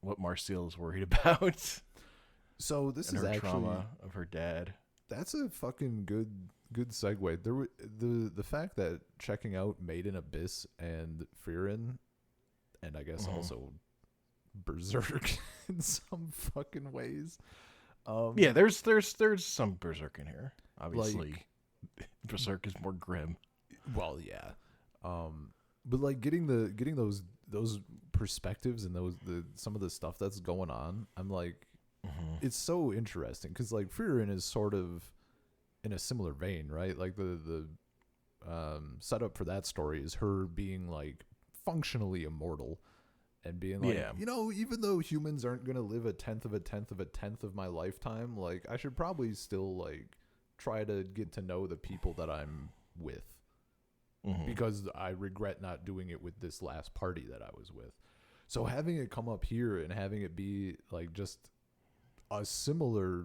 what Marcel is worried about. So this and is her actually trauma of her dad. That's a fucking good segue. There were the fact that checking out Made in Abyss and Frieren, and I guess also Berserk in some fucking ways. Yeah, there's some Berserk in here. Obviously, like, Berserk is more grim. Well, yeah, but like getting those perspectives and some of the stuff that's going on, I'm like, it's so interesting because like Frieren is sort of in a similar vein, right? Like the setup for that story is her being like functionally immortal. And being like, you know, even though humans aren't going to live a tenth of my lifetime, like, I should probably still, like, try to get to know the people that I'm with. Because I regret not doing it with this last party that I was with. So having it come up here and having it be, like, just a similar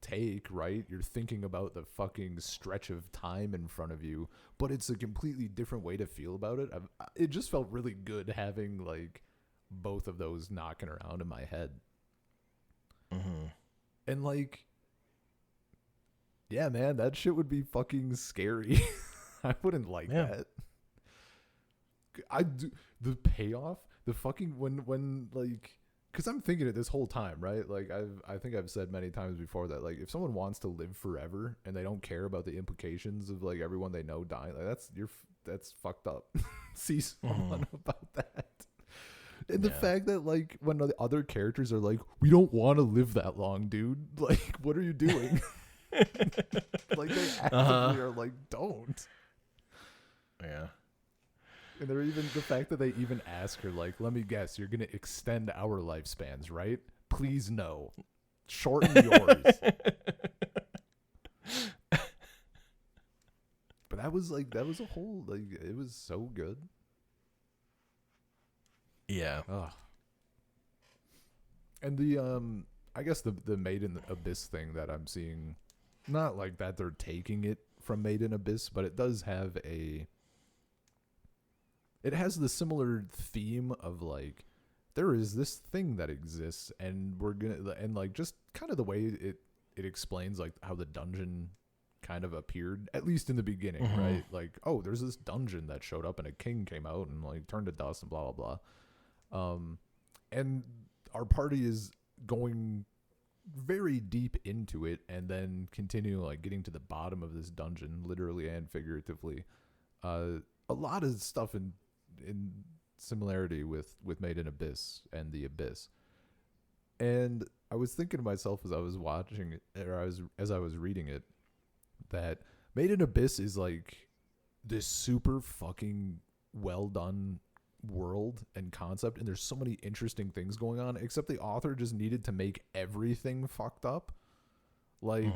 take, right? You're thinking about the fucking stretch of time in front of you, but it's a completely different way to feel about it. It just felt really good having like both of those knocking around in my head. And like, yeah, man, that shit would be fucking scary. I wouldn't like that. I do the payoff, the fucking when like. Because I'm thinking it this whole time, right? Like I think I've said many times before that, like if someone wants to live forever and they don't care about the implications of like everyone they know dying, like that's fucked up. See someone about that. And the fact that, like, when the other characters are like, we don't want to live that long, dude. Like, what are you doing? Like, they actively are like, don't. Yeah. And they're even, the fact that they even ask her, like, let me guess, you're going to extend our lifespans, right? Please no. Shorten yours. But that was a whole, like, it was so good. Yeah. Ugh. And the I guess the Made in Abyss thing that I'm seeing, not like that they're taking it from Made in Abyss, but it does have it has the similar theme of, like, there is this thing that exists, and we're gonna, and like just kind of the way it explains, like, how the dungeon kind of appeared, at least in the beginning, right? Like, oh, there's this dungeon that showed up and a king came out and, like, turned to dust and blah blah blah. And our party is going very deep into it, and then continue, like, getting to the bottom of this dungeon, literally and figuratively. A lot of stuff in similarity with Made in Abyss and the Abyss. And I was thinking to myself as I was watching it, or as I was reading it, that Made in Abyss is like this super fucking well done world and concept, and there's so many interesting things going on, except the author just needed to make everything fucked up. Like,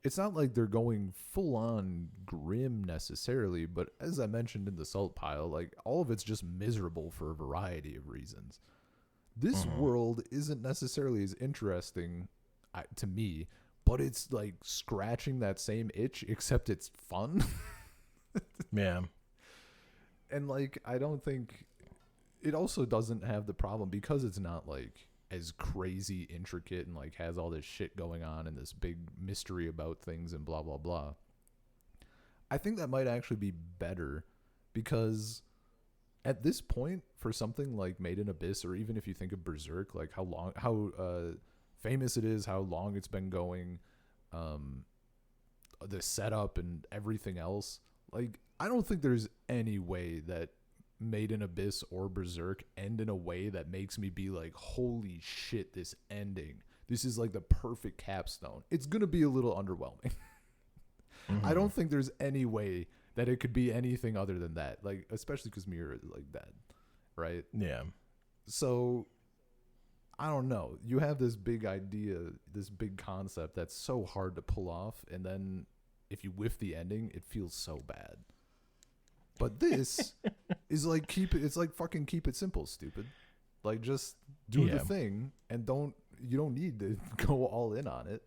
it's not like they're going full on grim necessarily, but as I mentioned in the salt pile, like, all of it's just miserable for a variety of reasons. This world isn't necessarily as interesting to me, but it's like scratching that same itch, except it's fun. Yeah. And, like, I don't think it also doesn't have the problem, because it's not, like, as crazy intricate and, like, has all this shit going on and this big mystery about things and blah blah blah. I think that might actually be better, because at this point, for something like Made in Abyss, or even if you think of Berserk, like how famous it is, how long it's been going, the setup and everything else, like, I don't think there's any way that Made in Abyss or Berserk end in a way that makes me be like, holy shit, this ending, this is like the perfect capstone. It's gonna be a little underwhelming. I don't think there's any way that it could be anything other than that, like, especially because Miura is, like, dead, right? Yeah. So I don't know, you have this big idea, this big concept that's so hard to pull off, and then if you whiff the ending, it feels so bad. But this is like, it's like fucking keep it simple, stupid. Like, just do the thing, and you don't need to go all in on it.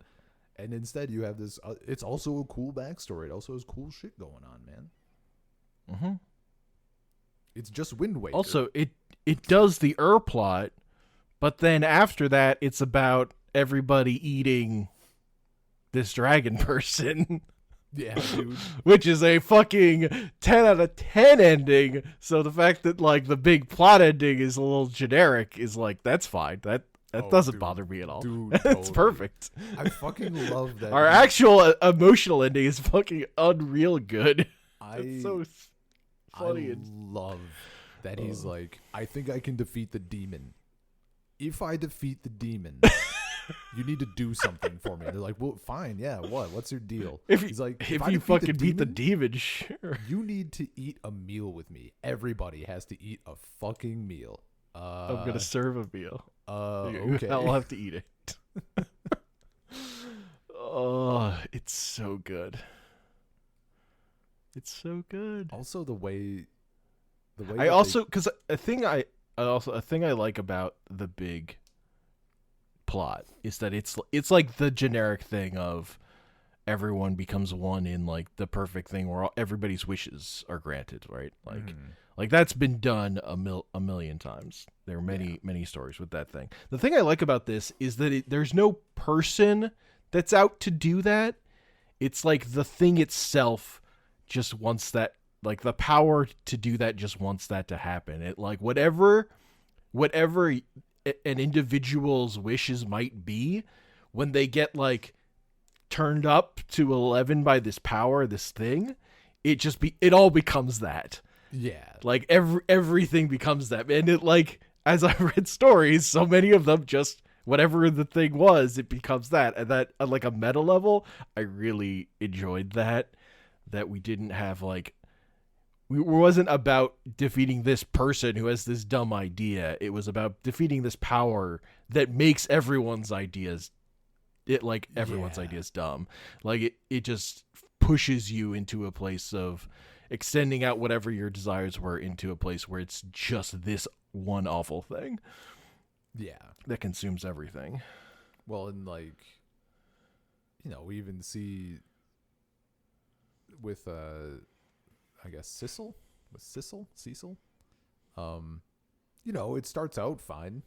And instead you have this, it's also a cool backstory. It also has cool shit going on, man. It's just Wind Waker. Also, it does the plot, but then after that, it's about everybody eating this dragon person. Yeah, dude. Which is a fucking 10 out of 10 ending. So the fact that, like, the big plot ending is a little generic is, like, that's fine. That doesn't bother me at all. Dude, it's totally. Perfect. I fucking love that. Our actual emotional ending is fucking unreal good. It's so funny. I love that he's like, I think I can defeat the demon. If I defeat the demon, you need to do something for me. And they're like, well, fine, yeah, what? What's your deal? He's like, if you fucking beat the demon, sure. You need to eat a meal with me. Everybody has to eat a fucking meal. I'm gonna serve a meal. Okay. I'll have to eat it. Oh, it's so good. It's so good. Also, the way I also, because a thing I like about the big plot is that it's like the generic thing of everyone becomes one in, like, the perfect thing where everybody's wishes are granted, right? Like that's been done a million times. There are many stories with that thing. The thing I like about this is that there's no person that's out to do that. It's like the thing itself just wants that, like, the power to do that just wants that to happen. It, like, whatever an individual's wishes might be, when they get, like, turned up to 11 by this power, this thing, it all becomes that. Yeah. Like, everything becomes that. And it, like, as I've read stories, so many of them just whatever the thing was, it becomes that. And that at like a meta level, I really enjoyed that. That we didn't have like it wasn't about defeating this person who has this dumb idea. It was about defeating this power that makes everyone's ideas everyone's ideas dumb. Like it just pushes you into a place of extending out whatever your desires were into a place where it's just this one awful thing. Yeah. That consumes everything. Well, and like, we even see with I guess Cecil? It starts out fine.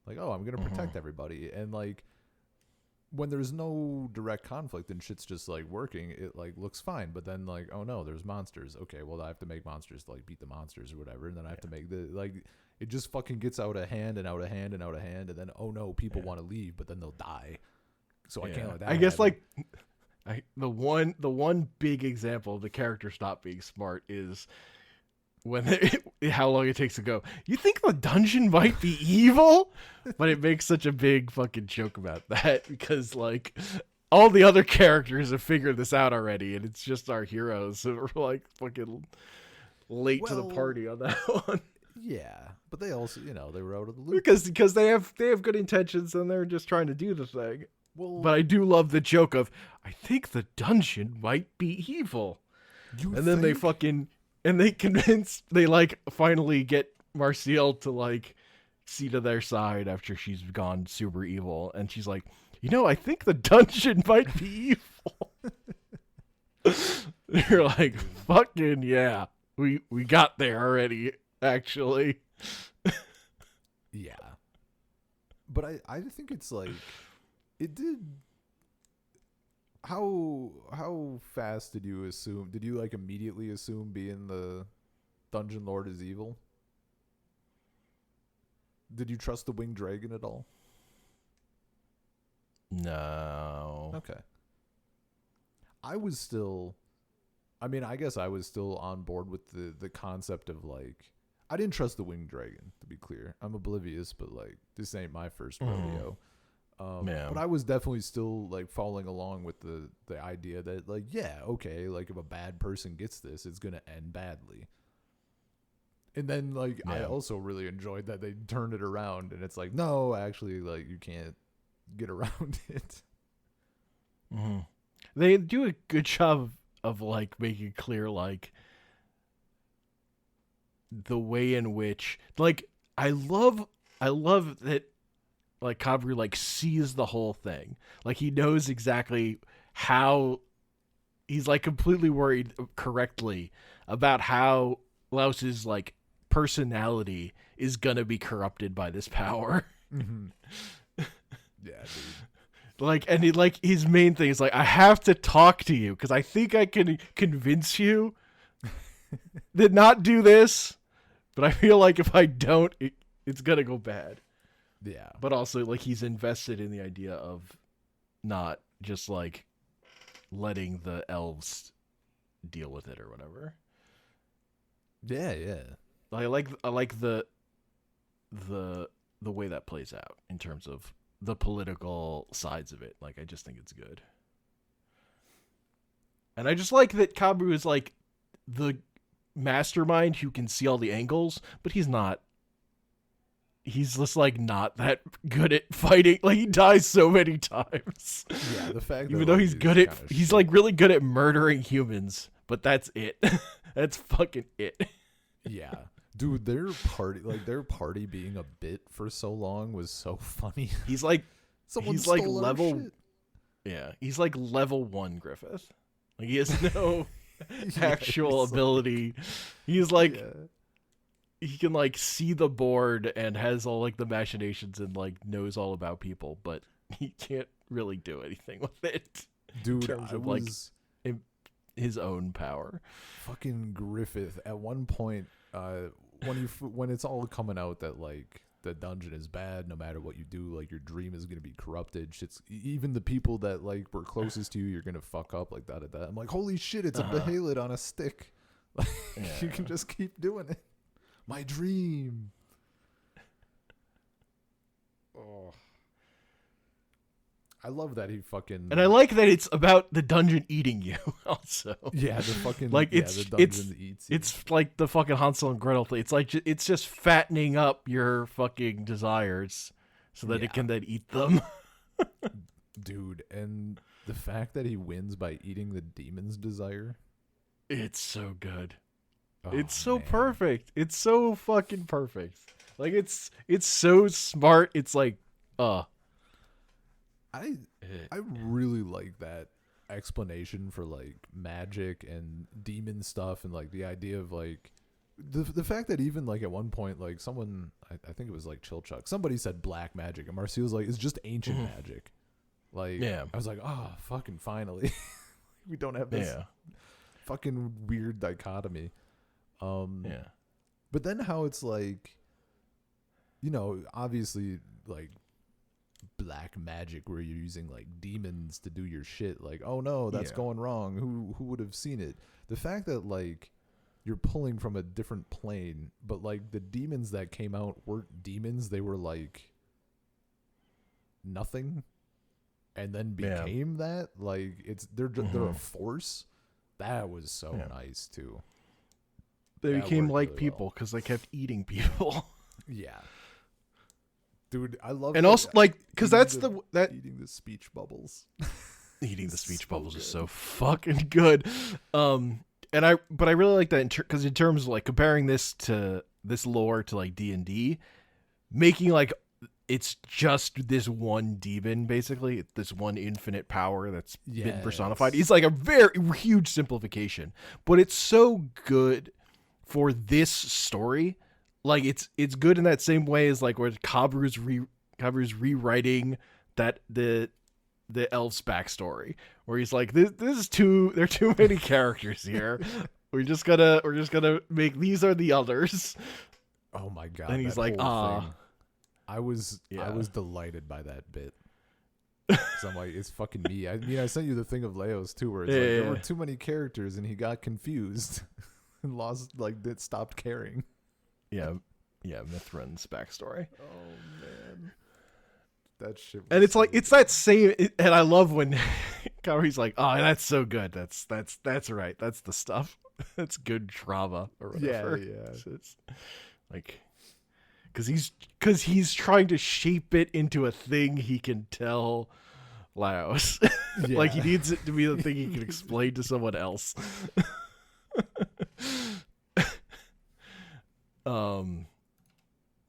Like, oh, I'm gonna protect everybody. And like when there's no direct conflict and shit's just like working, it like looks fine. But then like, oh no, there's monsters. Okay, well I have to make monsters to like beat the monsters or whatever, and then I have to make the like it just fucking gets out of hand and out of hand and out of hand, and then oh no, people want to leave, but then they'll die. So I can't let that I guess happen. like the one big example of the characters not being smart is when how long it takes to go. You think the dungeon might be evil, but it makes such a big fucking joke about that because like all the other characters have figured this out already, and it's just our heroes who are like fucking late to the party on that one. Yeah, but they also, they were out of the loop because they have good intentions and they're just trying to do the thing. Well, but I do love the joke of I think the dungeon might be evil, then they fucking they like finally get Marcial to like see to their side after she's gone super evil, and she's like, I think the dungeon might be evil. You're like, fucking yeah, we got there already. Actually, yeah, but I think it's like it did. How fast did you assume? Did you like immediately assume being the dungeon lord is evil? Did you trust the winged dragon at all? No. Okay. I guess I was still on board with the concept of like, I didn't trust the winged dragon, to be clear. I'm oblivious, but like this ain't my first rodeo. But I was definitely still like following along with the idea that like, yeah, okay, like if a bad person gets this, it's gonna end badly. And then like I also really enjoyed that they turned it around and it's like, no, actually, like you can't get around it. Mm-hmm. They do a good job of like making clear like the way in which like I love that like Kabru like sees the whole thing. Like he knows exactly how he's like completely worried correctly about how Laos's like personality is gonna be corrupted by this power. Mm-hmm. Yeah, dude. Like, and he like his main thing is like, I have to talk to you because I think I can convince you that not do this, but I feel like if I don't, it's gonna go bad. Yeah. But also, like, he's invested in the idea of not just like letting the elves deal with it or whatever. Yeah, yeah. I like the way that plays out in terms of the political sides of it. Like, I just think it's good. And I just like that Kabru is like the mastermind who can see all the angles, but he's not. He's just like not that good at fighting. Like, he dies so many times. Yeah, the fact even that, though like, he's good at he's like really good at murdering humans, but that's it. That's fucking it. Yeah. Dude, their party being a bit for so long was so funny. He's like Someone he's like stole our level shit. Yeah, he's like level 1 Griffith. Like, he has no Yeah, actual he's ability. He's like Yeah. he can like see the board and has all like the machinations and like knows all about people, but he can't really do anything with it. Dude, in terms I of was like his own power. fucking Griffith at one point when it's all coming out that like the dungeon is bad no matter what you do, like your dream is going to be corrupted, shit's even the people that like were closest to you, you're going to fuck up like that. I'm like, holy shit, it's a behelit on a stick. Like, you can just keep doing it. My dream. I love that he fucking. And I like that it's about the dungeon eating you. Also, Yeah, the fucking like the dungeon that eats you. it's like the fucking Hansel and Gretel thing. It's like it's just fattening up your fucking desires so that it can then eat them. Dude, and the fact that he wins by eating the demon's desire. It's so good. Oh, It's so man. perfect. It's so fucking perfect. Like it's so smart. It's like, I really like that explanation for like magic and demon stuff and like the idea of like the fact that even like at one point like someone I think it was like Chilchuck, somebody said black magic and Marcia's like it's just ancient magic. Like I was like, oh fucking finally. We don't have this fucking weird dichotomy. But then how it's like, you know, obviously like black magic where you're using like demons to do your shit, like, oh no, that's going wrong, who would have seen it. The fact that like you're pulling from a different plane, but like the demons that came out weren't demons, they were like nothing and then became that, like it's they're a force. That was so nice too. They became like really people because they kept eating people. Yeah. Dude, I love and also like because that's that eating the speech bubbles. Eating the speech so bubbles good. is so fucking good. But I really like that because in terms of like comparing this lore to like D&D, making like it's just this one demon basically, this one infinite power that's been personified. It's like a very huge simplification, but it's so good for this story. Like it's good in that same way as like where Kabru's rewriting that the elf's backstory, where he's like, this is there are too many characters here. we're just gonna make these are the others. Oh my god! And he's like, I was delighted by that bit. So I'm like, it's fucking me. I mean, I sent you the thing of Leo's too, where it's like there were too many characters and he got confused and lost, like, stopped caring. Yeah, Mithrin's backstory. Oh man, that shit. And it's like it's that same. And I love when Kyrie's like, "Oh, that's so good. That's right. That's the stuff. That's good drama or whatever." Yeah. It's like because he's trying to shape it into a thing he can tell Laos. Like he needs it to be the thing he can explain to someone else.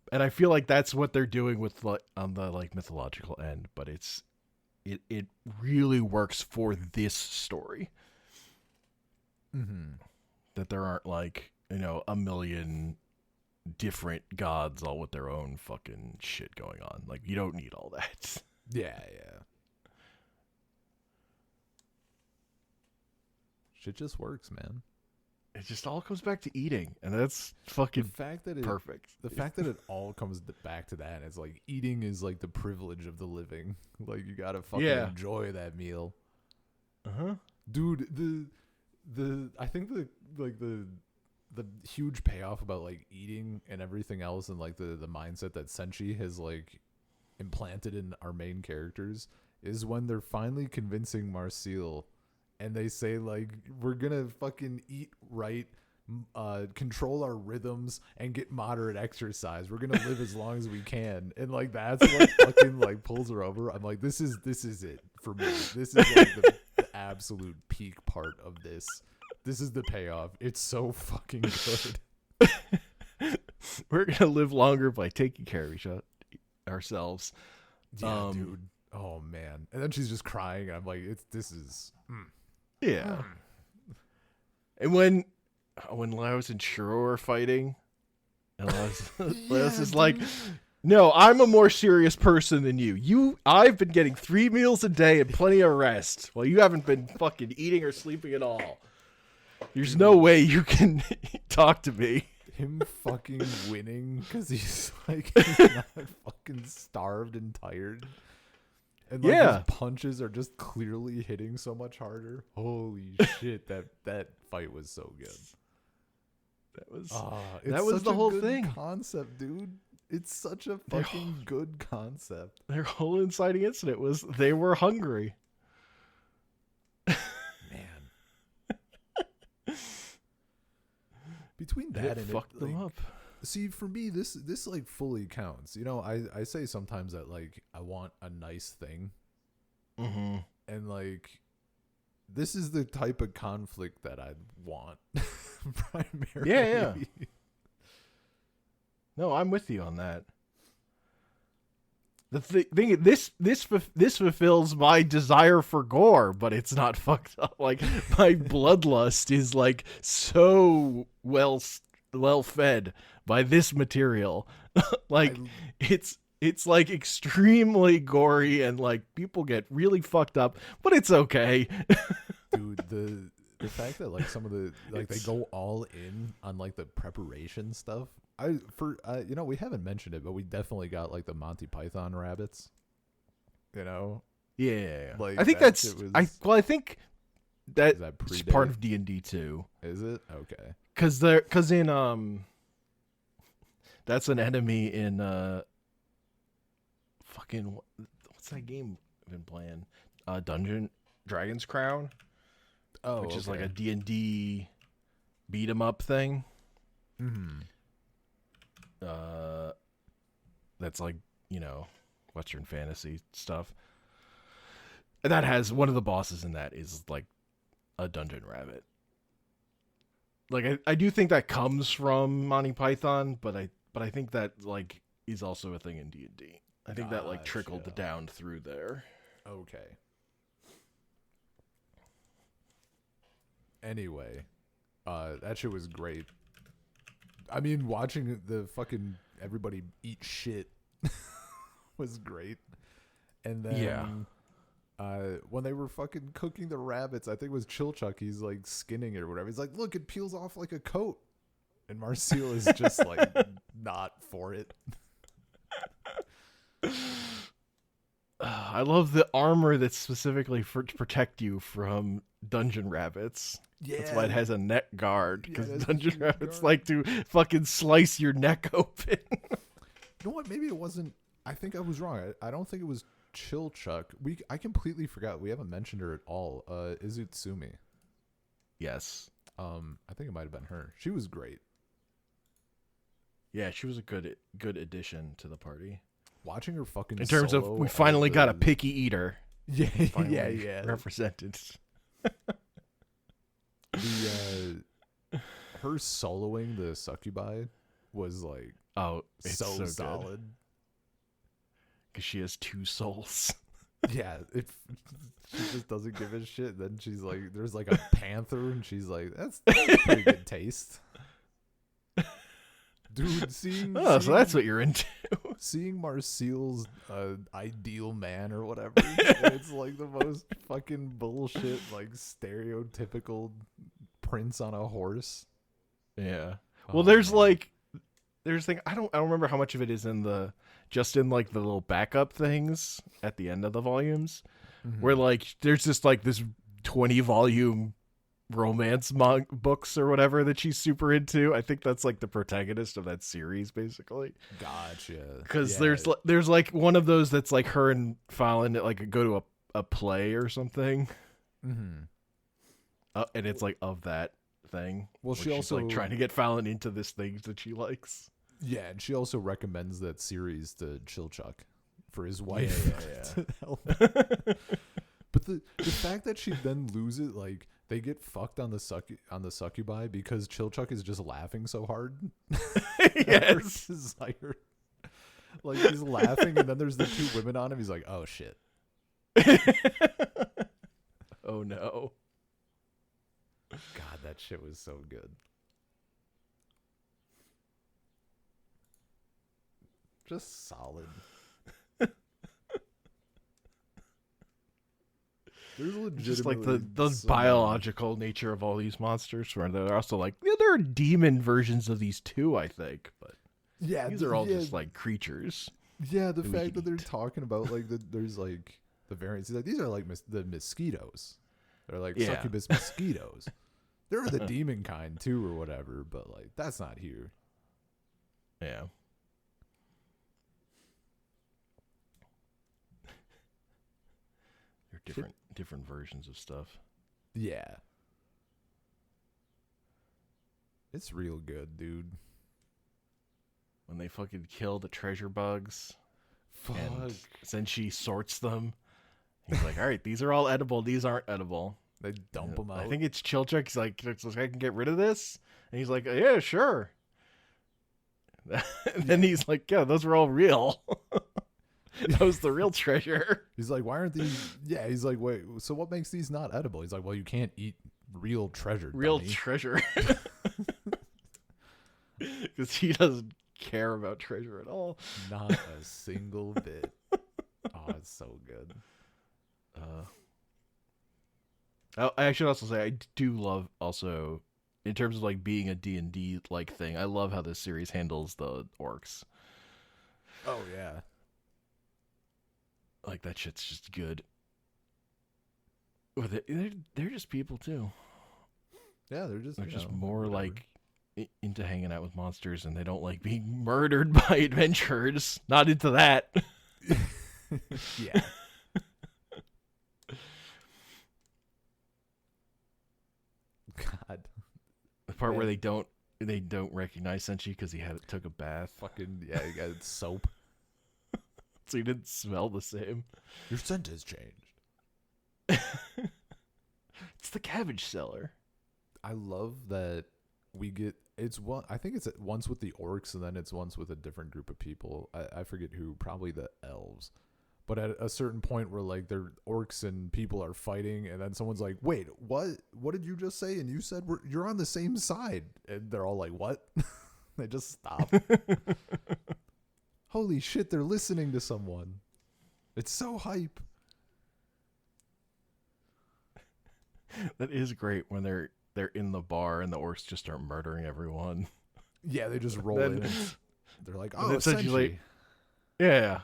And I feel like that's what they're doing with like on the like mythological end, but it really works for this story. That there aren't like, you know, a million different gods all with their own fucking shit going on. Like you don't need all that. Yeah. Shit just works, man. It just all comes back to eating, and that's fucking perfect. The fact that it all comes back to that, it's like eating is like the privilege of the living. Like you gotta fucking enjoy that meal. Dude, I think the huge payoff about like eating and everything else, and like the mindset that Senshi has like implanted in our main characters is when they're finally convincing Marcille. And they say, like, we're going to fucking eat right, control our rhythms, and get moderate exercise. We're going to live as long as we can. And, like, that's what fucking, like, pulls her over. I'm like, this is it for me. This is, like, the absolute peak part of this. This is the payoff. It's so fucking good. We're going to live longer by taking care of ourselves. Yeah, dude. Oh, man. And then she's just crying. I'm like, this is... Yeah. And when Laos and Shiro are fighting, and Laos is like, no, I'm a more serious person than you. I've been getting 3 meals a day and plenty of rest, while you haven't been fucking eating or sleeping at all. There's no way you can talk to me. Him fucking winning because he's like he's not fucking starved and tired. And like his punches are just clearly hitting so much harder. Holy shit, that fight was so good. That was the whole thing. Concept, dude. It's such a fucking good concept. Their whole inciting incident was they were hungry. Man. Between that and fucked them up. See, for me, this like fully counts. You know, I say sometimes that like I want a nice thing, Mm-hmm. and like this is the type of conflict that I want primarily. Yeah. No, I'm with you on that. The thing, this fulfills my desire for gore, but it's not fucked up. Like my bloodlust is like so well fed by this material. Like it's like extremely gory and like people get really fucked up, but it's okay. Dude, the fact that like some of the like they go all in on like the preparation stuff. You know, we haven't mentioned it, but we definitely got like the Monty Python rabbits. You know, Yeah. like I think that that's shit was- I think Is that that's predate? part of D&D too. Is it okay? Cause in that's an enemy in fucking what's that game I've been playing? Dragon's Crown, which is like a D&D beat 'em up thing. Mm-hmm. That's like, you know, Western fantasy stuff. And that has one of the bosses in that is like a dungeon rabbit. Like I do think that comes from Monty Python, but I think that like is also a thing in D&D. I think that like trickled Gotcha. down through there. Okay. Anyway, that shit was great. I mean, watching the fucking everybody eat shit was great. And then when they were fucking cooking the rabbits, I think it was Chilchuck, he's like skinning it or whatever. He's like, look, it peels off like a coat. And Marcel is just like not for it. I love the armor that's specifically to protect you from dungeon rabbits. Yeah. That's why it has a neck guard, Yeah, because it has a dungeon huge rabbits guard. like to fucking slice your neck open. You know what? Maybe it wasn't. I think I was wrong. I don't think it was Chilchuck. I completely forgot. We haven't mentioned her at all. Is it Sumi? Yes. I think it might have been her. She was great. Yeah, she was a good addition to the party. Watching her fucking In terms of, solo we finally all got a the- picky eater. Yeah, Finally yeah. represented. The her soloing the succubi was like Oh, it's so so solid. Because she has two souls. Yeah, she just doesn't give a shit. Then she's like, there's like a panther, and she's like, that's pretty good taste. Dude, Oh, so that's what you're into. seeing Marcel's ideal man or whatever, it's like the most fucking bullshit, like stereotypical prince on a horse. Yeah. Oh, Well, there's man. like, I don't remember how much of it is in the like the little backup things at the end of the volumes, Mhm. where like there's just like this 20 volume romance books or whatever that she's super into. I think that's like the protagonist of that series, basically. Gotcha. Because Yeah. there's like one of those that's like her and Fallon like go to a play or something, Mm-hmm. and it's like of that thing. Well, where she she's also like trying to get Fallon into this thing that she likes. Yeah, and she also recommends that series to Chilchuck for his wife Yeah. to help. But the fact that she then loses, like they get fucked on the succubi because Chilchuck is just laughing so hard. Yes. Desire. Like he's laughing, and then there's the two women on him. He's like, "Oh shit." Oh no. God, that shit was so good. Just solid. There's legitimately Just like the so biological nature of all these monsters, where they're also like, yeah, there are demon versions of these too, I think, but yeah, these are all just like creatures. yeah. The that we fact could that they're eat. tallike about like there's like the variants. He's like, these are like the mosquitoes. They're like Yeah. succubus mosquitoes. They're the demon kind too, or whatever. But like that's not here. Yeah. different versions of stuff. Yeah. It's real good, dude. When they fucking kill the treasure bugs, Fuck. and then she sorts them. He's like, all right, these are all edible. These aren't edible. They dump them out. I think it's Chilchuk. He's like, I can get rid of this. And he's like, yeah, sure. And then he's like, yeah, those were all real. That was the real treasure. He's like, why aren't these? Yeah, he's like, wait, so what makes these not edible? He's like, well, you can't eat real treasure. Real dummy. treasure. Because he doesn't care about treasure at all. Not a single bit. Oh, it's so good. I should also say I do love also in terms of like being a D&D like thing. I love how this series handles the orcs. Oh yeah. Like that shit's just good. They're just people too. Yeah, they're just more whatever. Like into hanging out with monsters, and they don't like being murdered by adventurers. Not into that. Yeah. God. The part where they don't recognize Senshi because he took a bath. Fucking yeah, he got soap. So he didn't smell the same. Your scent has changed. It's the cabbage seller. I love that we get I think it's once with the orcs and then it's once with a different group of people. I forget who, probably the elves. But at a certain point where like their orcs and people are fighting, and then someone's like, "Wait, what? What did you just say?" And you said you're on the same side, and they're all like, "What?" They just stop. Holy shit! They're listening to someone. It's so hype. That is great when they're in the bar and the orcs just start murdering everyone. Yeah, they just roll in. And they're like, "Oh, essentially, like, yeah."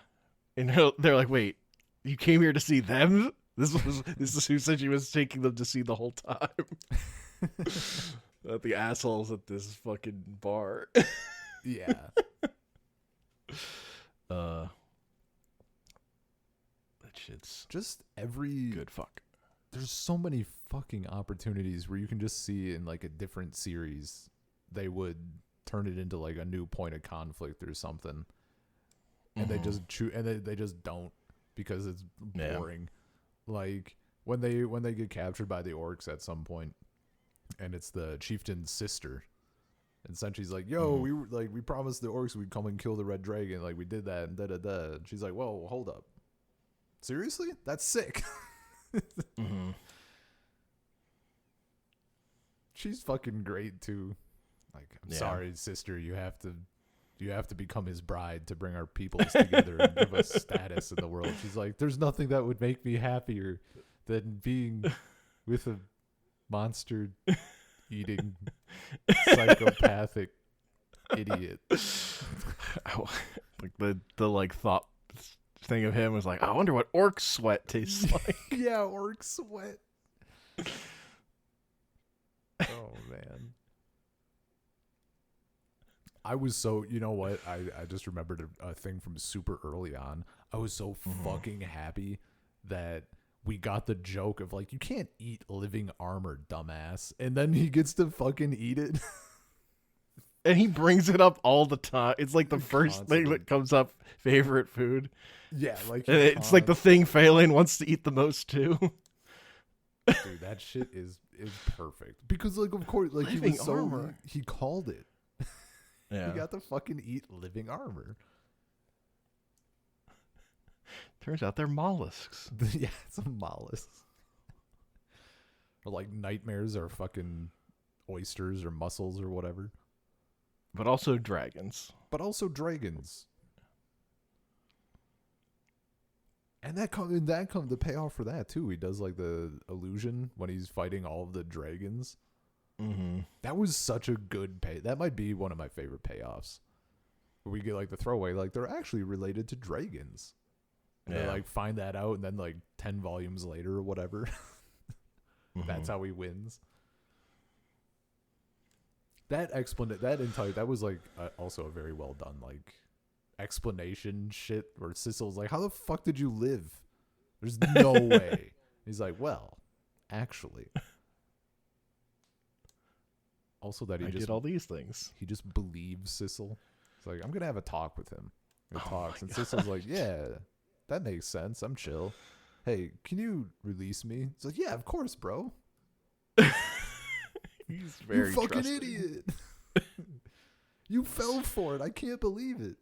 And they're like, "Wait, you came here to see them? This is who said she was taking them to see the whole time." The assholes at this fucking bar. Yeah. That shit's just every good fuck. There's so many fucking opportunities where you can just see in like a different series they would turn it into like a new point of conflict or something. And they just they just don't, because it's boring. Yeah. Like when they get captured by the orcs at some point, and it's the chieftain's sister, and Senshi's like, "Yo, we promised the orcs we'd come and kill the red dragon, like we did that, and da da da." And she's like, "Whoa, hold up, seriously? That's sick." She's fucking great too. Like, I'm sorry, sister, you have to become his bride to bring our peoples together and give us status in the world. She's like, there's nothing that would make me happier than being with a monster eating psychopathic idiot. Like the like thought thing of him was like, I wonder what orc sweat tastes like. Yeah, orc sweat. Oh man. I was so, you know what? I just remembered a thing from super early on. I was so fucking happy that we got the joke of like, you can't eat living armor, dumbass. And then he gets to fucking eat it. And he brings it up all the time. It's like the first thing that comes up, favorite food. Yeah, like and it's like the thing Phelan wants to eat the most too. Dude, that shit is perfect. Because like, of course, like living he was armor. He called it. Yeah. He got to fucking eat living armor. Turns out they're mollusks. Yeah, it's a mollusk. Or like nightmares are fucking oysters or mussels or whatever. But also dragons. And the payoff for that too. He does like the illusion when he's fighting all of the dragons. Mm-hmm. That was such a good pay. That might be one of my favorite payoffs. Where we get like the throwaway, like they're actually related to dragons. And they like find that out, and then like 10 volumes later or whatever, that's how he wins. That was like also a very well done like explanation shit. Where Sissel's like, "How the fuck did you live? There's no way He's like, well, actually. Also that I did all these things. he just believes Sissel. It's like, I'm going to have a talk with him. It Oh talks. my And Sissel's like, yeah, that makes sense. I'm chill. Hey, can you release me? It's like, yeah, of course, bro. He's very you fucking trusting. idiot. You fell for it. I can't believe it.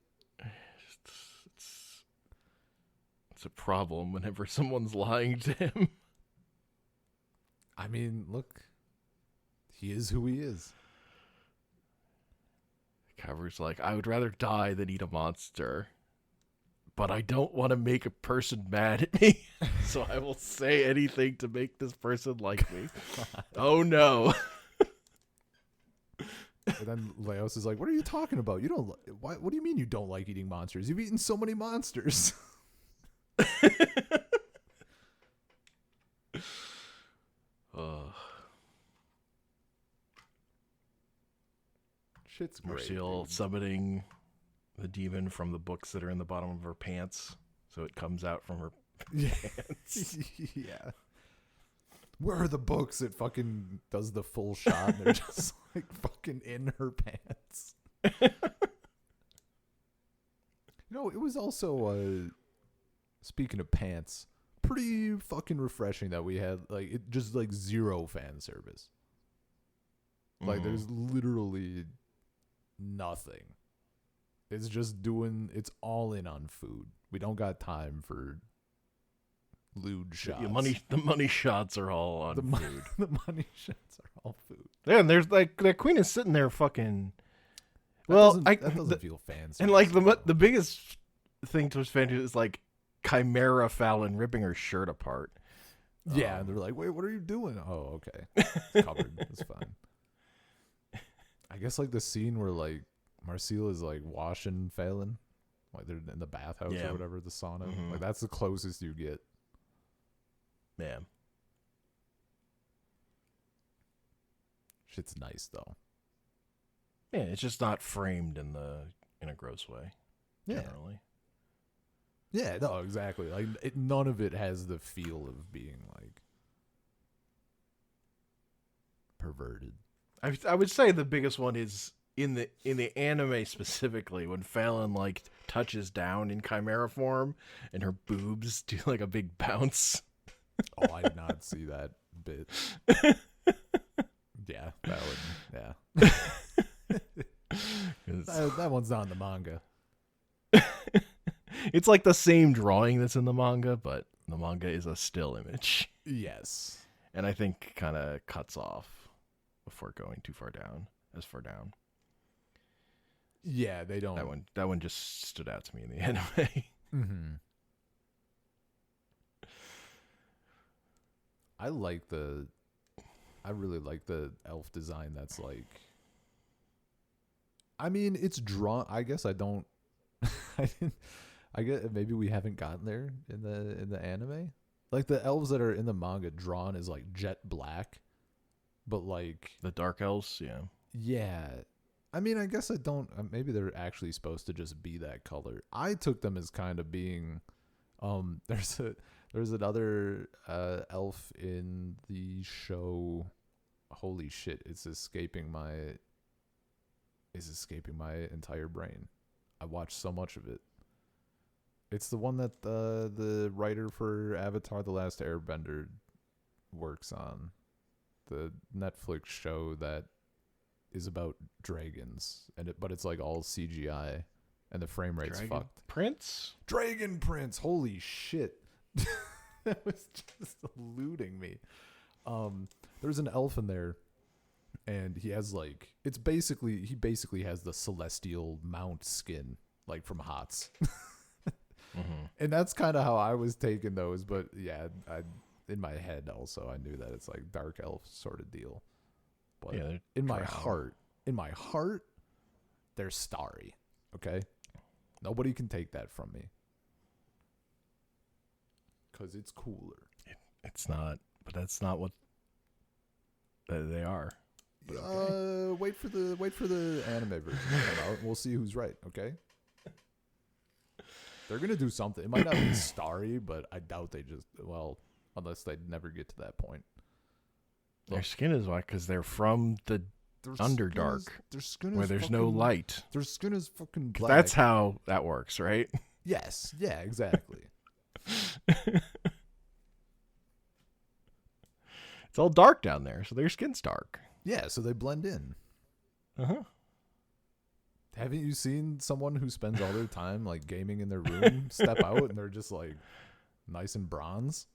It's a problem whenever someone's lying to him. I mean, look, he is who he is. Cover's like, I would rather die than eat a monster, but I don't want to make a person mad at me, so I will say anything to make this person like me. Oh no. And then Leos is like, what are you talking about? You don't. Why? What do you mean you don't like eating monsters? You've eaten so many monsters. Shit's great. Marcial summoning the demon from the books that are in the bottom of her pants, so it comes out from her pants. Yeah. Where are the books? It fucking does the full shot. And they're just like fucking in her pants. It was also speaking of pants, pretty fucking refreshing that we had just like zero fan service. Like there's literally nothing. It's just it's all in on food. We don't got time for lewd shots. The money shots are all on food. The money shots are all food. Yeah, and there's like the queen is sitting there fucking. That doesn't feel fancy. And like the biggest thing to fancy is like Chimera Fallon ripping her shirt apart. Yeah, and they're like, "Wait, what are you doing?" Oh, okay, it's covered. It's fine. I guess like the scene where like Marcel is like washing Phelan, like they're in the bathhouse or whatever, the sauna. Like that's the closest you get. Yeah. Shit's nice though. Yeah, it's just not framed in a gross way. Generally. Yeah, no, exactly. Like none of it has the feel of being like perverted. I would say the biggest one is in the anime specifically when Fallon like touches down in Chimera form and her boobs do like a big bounce. Oh, I did not see that bit. Yeah, that would. Yeah, that one's not in the manga. It's like the same drawing that's in the manga, but the manga is a still image. Yes, and I think kind of cuts off before going too far down. Yeah, they don't. That one just stood out to me in the anime. Mm-hmm. I really like the elf design. That's like, I mean, it's drawn. I guess I don't. I guess maybe we haven't gotten there in the anime. Like the elves that are in the manga drawn is like jet black, but like the dark elves, yeah. Yeah. I mean, I guess I don't. Maybe they're actually supposed to just be that color. I took them as kind of being. There's another elf in the show. Holy shit! It's escaping my entire brain. I watched so much of it. It's the one that the writer for Avatar: The Last Airbender works on. The Netflix show that is about dragons, but it's like all CGI, and the frame rate's fucked. Dragon Prince. Holy shit! That was just eluding me. There's an elf in there, and he has like he basically has the celestial mount skin, like from HOTS. And that's kind of how I was taking those, but yeah, in my head also I knew that it's like dark elf sort of deal. But yeah, in my heart, they're starry. Okay, nobody can take that from me because it's cooler. It's not, but that's not what they are. But okay. Wait for the anime version to come out. We'll see who's right. Okay. They're gonna do something. It might not be starry, but I doubt they just. Well, unless they never get to that point. Their skin is white because they're from the Underdark, Their skin where is there's fucking, no light. Their skin is fucking 'Cause black. that's how that works, right? Yes. Yeah. Exactly. It's all dark down there, so their skin's dark. Yeah. So they blend in. Uh-huh. Haven't you seen someone who spends all their time like gaming in their room step out and they're just like nice and bronze?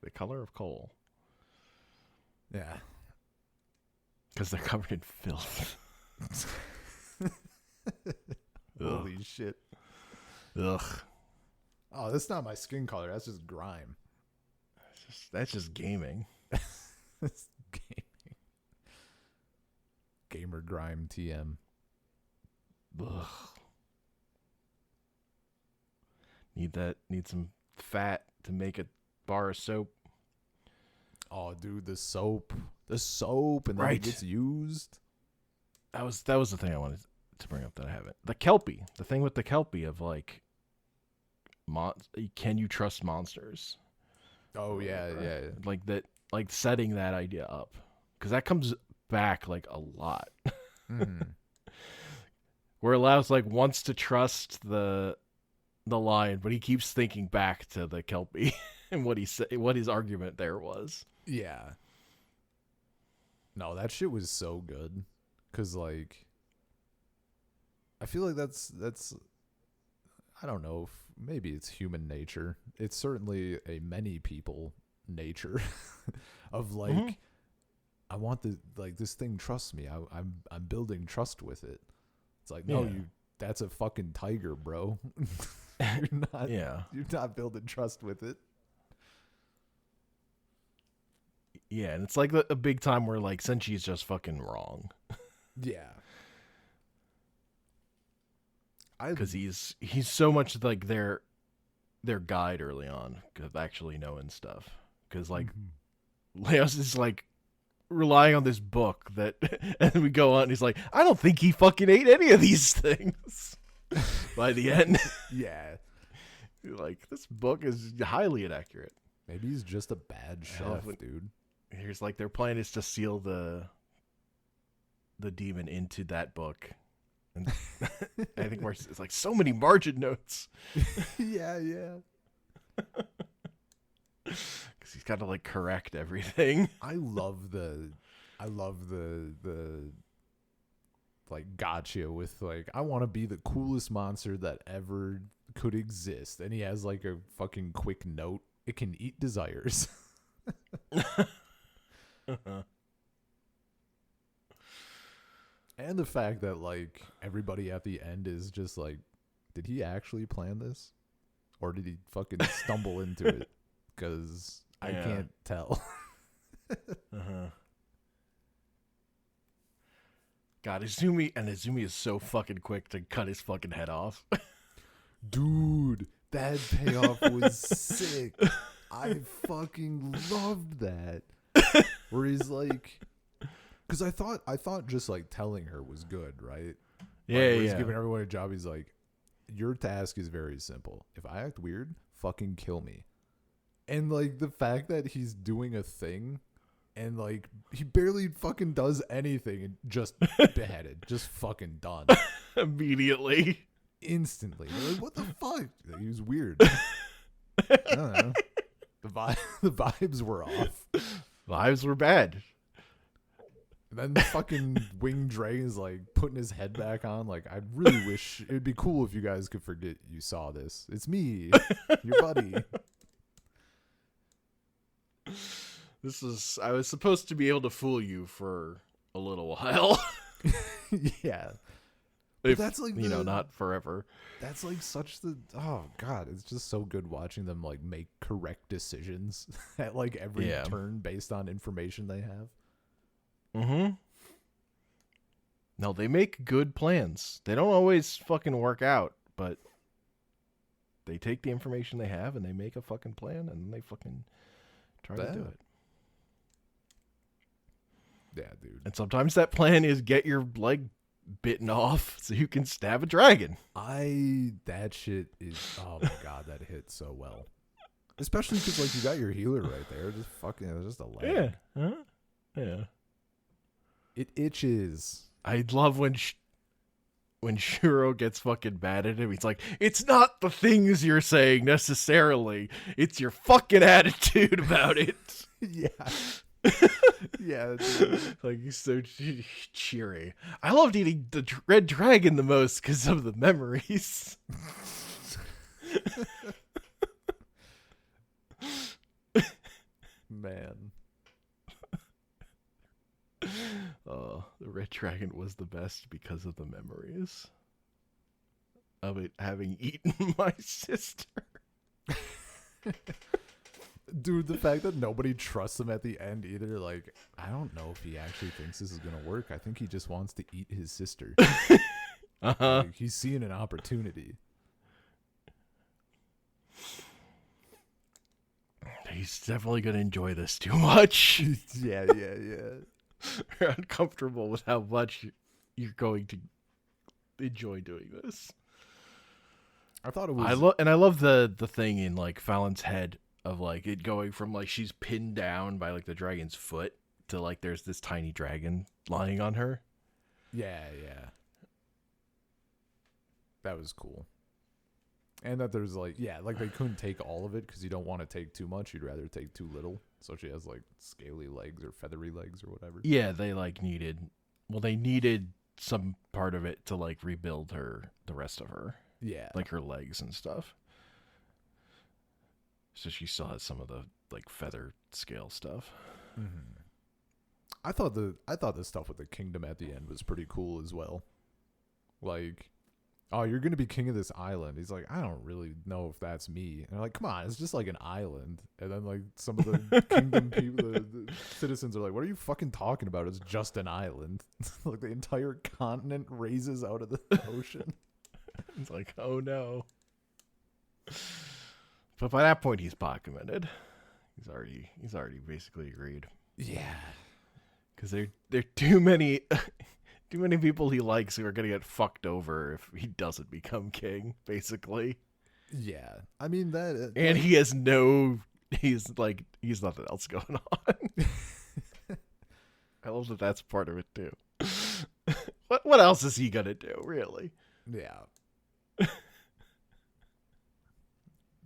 The color of coal. Yeah. Because they're covered in filth. Holy shit. Ugh. Oh, that's not my skin color. That's just grime. That's just gaming. That's gaming. Gamer grime TM. Ugh. Need some fat to make a bar of soap. Oh, dude, the soap, and then it gets used. That was the thing I wanted to bring up that I haven't. The Kelpie, the thing with the Kelpie of like, can you trust monsters? Oh yeah, yeah. Like that, like setting that idea up, because that comes back like a lot. Mm-hmm. Where Laos like wants to trust the lion, but he keeps thinking back to the Kelpie and what he said, what his argument there was. Yeah. No, that shit was so good. 'Cause like I feel like that's I don't know, maybe it's human nature. It's certainly a many people nature of like I want this thing trusts me. I'm building trust with it. It's like, no, that's a fucking tiger, bro. You're not building trust with it. Yeah, and it's like a big time where like Senchi's just fucking wrong. Yeah. Because he's so much like their guide early on of actually knowing stuff. Because like Leos is like relying on this book that, and we go on and he's like, I don't think he fucking ate any of these things. By the end, yeah, like this book is highly inaccurate. Maybe he's just a bad chef, dude. Here's like their plan is to seal the demon into that book. And I think it's like so many margin notes. yeah. Because he's got to like correct everything. I love the like gotcha with like, I want to be the coolest monster that ever could exist, and he has like a fucking quick note. It can eat desires. And the fact that like everybody at the end is just like, did he actually plan this, or did he fucking stumble into it? Because I can't tell. God, Izumi is so fucking quick to cut his fucking head off. Dude, that payoff was sick. I fucking loved that. Where he's like, because I thought just like telling her was good, right? Yeah, He's giving everyone a job. He's like, your task is very simple. If I act weird, fucking kill me. And like the fact that he's doing a thing, and like he barely fucking does anything, and just beheaded, just fucking done immediately, instantly. Like, what the fuck? Like, he was weird. I don't know. The vibes were off. Vibes were bad. And then the fucking winged dragon is like putting his head back on. Like, I really wish it'd be cool if you guys could forget you saw this. It's me, your buddy. I was supposed to be able to fool you for a little while. Yeah. If, that's like, not forever. That's like oh God, it's just so good watching them like make correct decisions at like every turn based on information they have. No, they make good plans. They don't always fucking work out, but they take the information they have and they make a fucking plan, and then they fucking try to do it. Yeah, dude. And sometimes that plan is get your leg bitten off so you can stab a dragon. That shit is, oh my god, that hit so well. Especially because, like, you got your healer right there. Just fucking, just a leg. Yeah. Huh? Yeah. It itches. I love when Shuro gets fucking mad at him. He's like, it's not the things you're saying necessarily. It's your fucking attitude about it. Yeah. Yeah. Dude. Like, he's so cheery. I loved eating the red dragon the most because of the memories. Man. Oh, the red dragon was the best because of the memories of it having eaten my sister. Dude, the fact that nobody trusts him at the end either, like, I don't know if he actually thinks this is gonna work. I think he just wants to eat his sister. Uh-huh. Like, he's seeing an opportunity. He's definitely gonna enjoy this too much. Yeah. You're uncomfortable with how much you're going to enjoy doing this. I thought it was. I love the thing in like Fallon's head of like it going from like she's pinned down by like the dragon's foot to like there's this tiny dragon lying on her. Yeah. That was cool. And that there's like, yeah, like they couldn't take all of it because you don't want to take too much. You'd rather take too little. So she has like scaly legs or feathery legs or whatever. Yeah, they like needed some part of it to like rebuild the rest of her. Yeah. Like her legs and stuff. So she still has some of the like feather scale stuff. Mm-hmm. I thought the stuff with the kingdom at the end was pretty cool as well. Like, oh, you're gonna be king of this island. He's like, I don't really know if that's me. And they're like, come on, it's just like an island. And then like some of the kingdom people, the citizens are like, what are you fucking talking about? It's just an island. Like the entire continent raises out of the ocean. It's like, oh no. But by that point, he's pot committed. He's already basically agreed. Yeah, because there are too many people he likes who are gonna get fucked over if he doesn't become king. Basically, yeah. I mean that, and like, he has he's nothing else going on. I love that that's part of it too. What else is he gonna do, really? Yeah.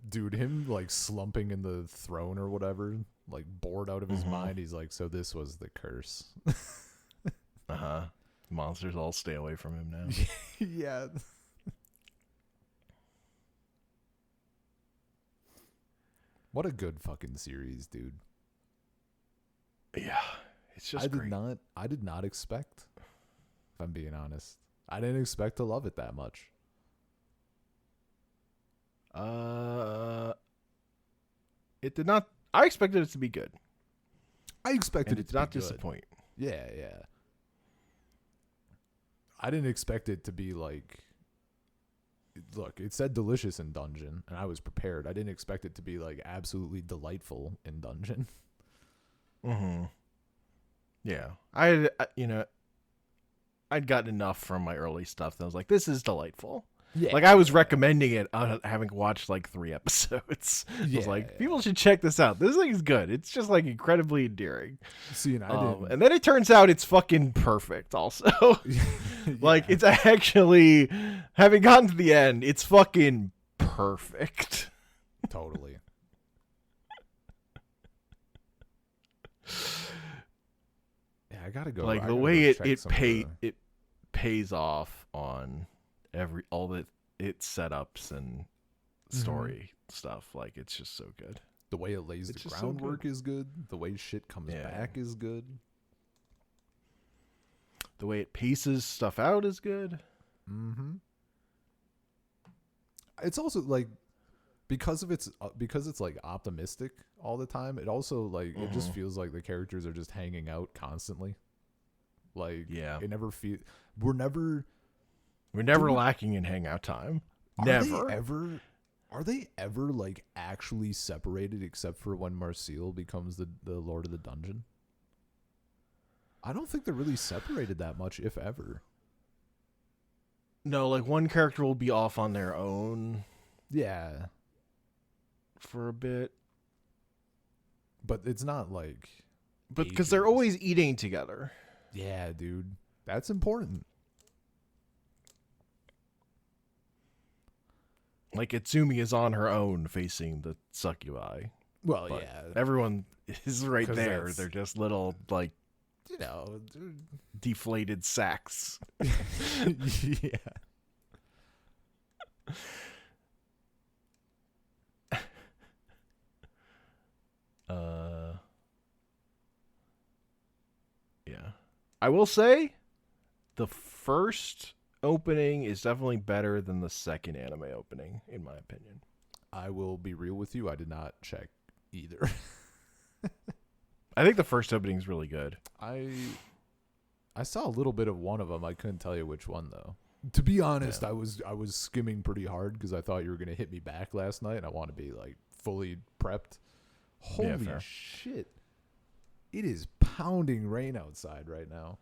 Dude, him like slumping in the throne or whatever, like bored out of his mind. He's like, so this was the curse. Uh-huh. Monsters all stay away from him now. Yeah. What a good fucking series, dude. Yeah. It's just great. I did not expect, if I'm being honest. I didn't expect to love it that much. It did not. I expected it to be good. I expected it to not be good. disappoint. Yeah. I didn't expect it to be like. Look, it said delicious in Dungeon, and I was prepared. I didn't expect it to be like absolutely delightful in Dungeon. Mm-hmm. Yeah, I'd gotten enough from my early stuff that I was like, this is delightful. Yeah, like I was recommending it having watched like 3 episodes. I was like, people should check this out. This thing is good. It's just like incredibly endearing. See, and then it turns out it's fucking perfect. Also, like it's actually having gotten to the end, it's fucking perfect. Totally. Yeah, I gotta go. Like the way it pays off on all the its setups and story stuff. Like it's just so good. The way it lays the groundwork is good. The way shit comes back is good. The way it pieces stuff out is good. Mm-hmm. It's also like because it's like optimistic all the time. It also like it just feels like the characters are just hanging out constantly. Like it never we're never lacking in hangout time. Are they ever like actually separated except for when Marcel becomes the Lord of the Dungeon? I don't think they're really separated that much, if ever. No, like one character will be off on their own Yeah, for a bit, but it's not like but because they're ages. always eating together. Yeah, dude, that's important. Like Itsumi is on her own facing the succubi. Well, But yeah, everyone is right 'Cause there. that's- They're just little like you know, deflated sacks. yeah. Yeah. I will say the first opening is definitely better than the second anime opening, in my opinion. I will be real with you. I did not check either. I think the first opening is really good. I saw a little bit of one of them. I couldn't tell you which one though. To be honest, Yeah. I was skimming pretty hard because I thought you were gonna hit me back last night, and I want to be like fully prepped. Holy fair. shit! It is pounding rain outside right now.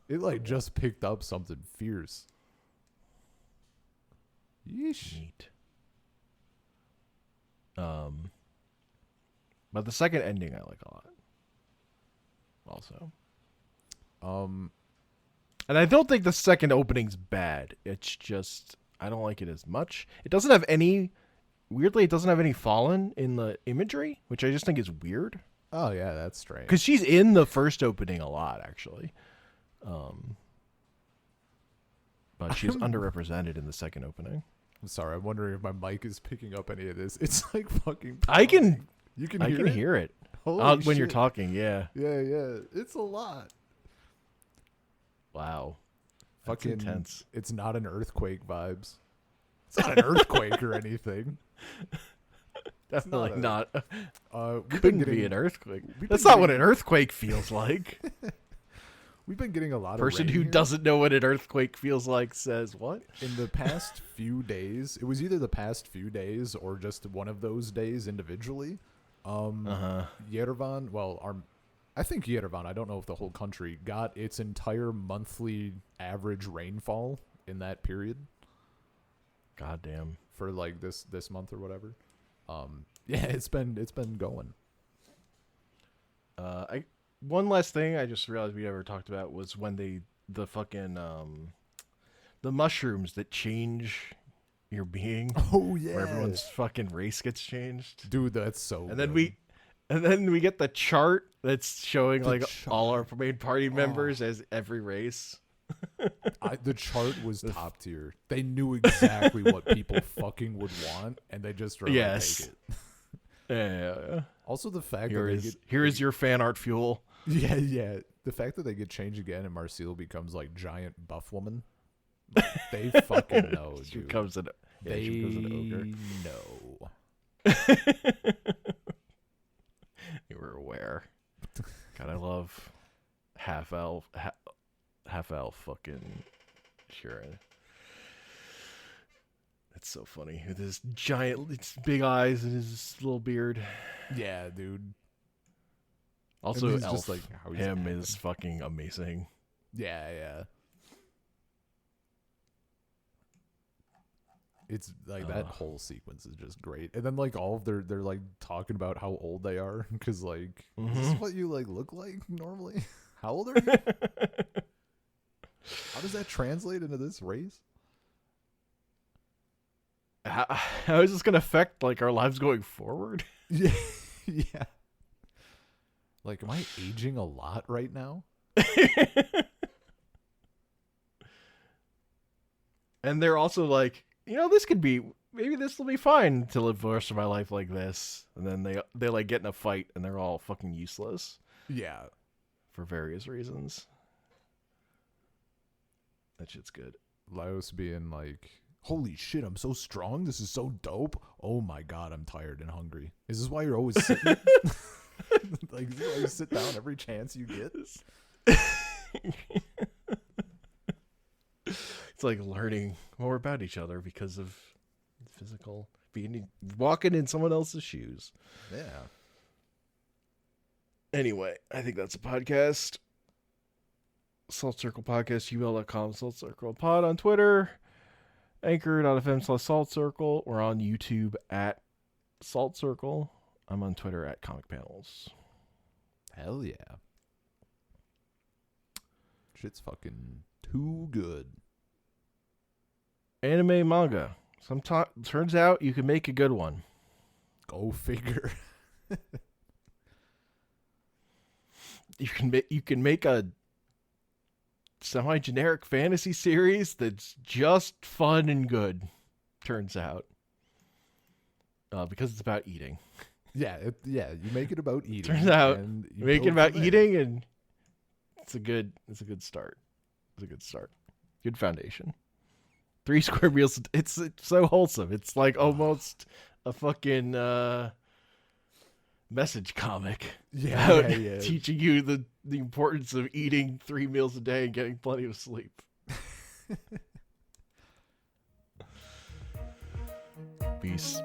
It like just picked up something fierce. Yeesh. Neat. But the second ending I like a lot. Also. And I don't think the second opening's bad. It's just I don't like it as much. It doesn't have any weirdly it doesn't have any Fallen in the imagery, which I just think is weird. Oh yeah, that's strange. Because she's in the first opening a lot, actually. But she's underrepresented in the second opening. I'm sorry. I'm wondering if my mic is picking up any of this. It's like fucking. I can You can I hear can it? hear it Holy when you're shit. talking. Yeah. Yeah, yeah. It's a lot. Wow. That's Fucking intense. It's not an earthquake vibes. It's not an earthquake or anything. Definitely not. We've been Couldn't be getting- an earthquake. we've That's been not what getting- an earthquake feels like. We've been getting a lot Person of rain who here. doesn't know what an earthquake feels like says what? In the past few days, it was either the past few days or just one of those days individually. Yerevan, I think Yerevan, I don't know if the whole country got its entire monthly average rainfall in that period Goddamn. for like this month or whatever. Yeah, it's been going. One last thing I just realized we never talked about was when the fucking the mushrooms that change your being, Oh yeah, where everyone's fucking race gets changed. dude, that's so. And then good. we get the chart that's showing The like all our chart. main party members as every race. The chart was top tier. They knew exactly what people fucking would want, and they just were Yes. like, take it. Yeah. Also, the fact Here that is they get, here is your fan art fuel. yeah, the fact that they get changed again and Marcel becomes like giant buff woman. Like, they fucking know, She dude. becomes an They she becomes an know. ogre. You were aware. God, I love half elf fucking sure. That's so funny with his giant, it's big eyes and his little beard. Yeah, dude. Also, And he's elf, just like how he's him acting. is fucking amazing. Yeah, yeah. It's like that whole sequence is just great, and then like all of they're like talking about how old they are because like is this what you like look like normally? How old are you? How does that translate into this race? How is this gonna affect like our lives going forward? Yeah, yeah. Like, am I aging a lot right now? And they're also like, this could be, maybe this will be fine to live the rest of my life like this. And then they like get in a fight and they're all fucking useless Yeah. for various reasons. That shit's good. Laos being like, holy shit, I'm so strong. This is so dope. Oh my god, I'm tired and hungry. Is this why you're always sitting? Like, is this why you sit down every chance you get? It's like learning more about each other because of physical walking in someone else's shoes. Yeah. Anyway, I think that's a podcast. Salt Circle Podcast, email.com, Salt Circle Pod on Twitter, anchor.fm/Salt Circle. We're on YouTube at Salt Circle. I'm on Twitter at Comic Panels. Hell yeah. Shit's fucking too good. Anime manga. Sometimes turns out you can make a good one. Go figure. You can make a semi-generic fantasy series that's just fun and good. Turns out, because it's about eating. Yeah, you make it about eating. Turns out, and you make it about eating, and it's a good start. It's a good start. Good foundation. 3 square meals. It's so wholesome. It's like almost a fucking message comic. Yeah. Teaching you the importance of eating 3 meals a day and getting plenty of sleep. Peace.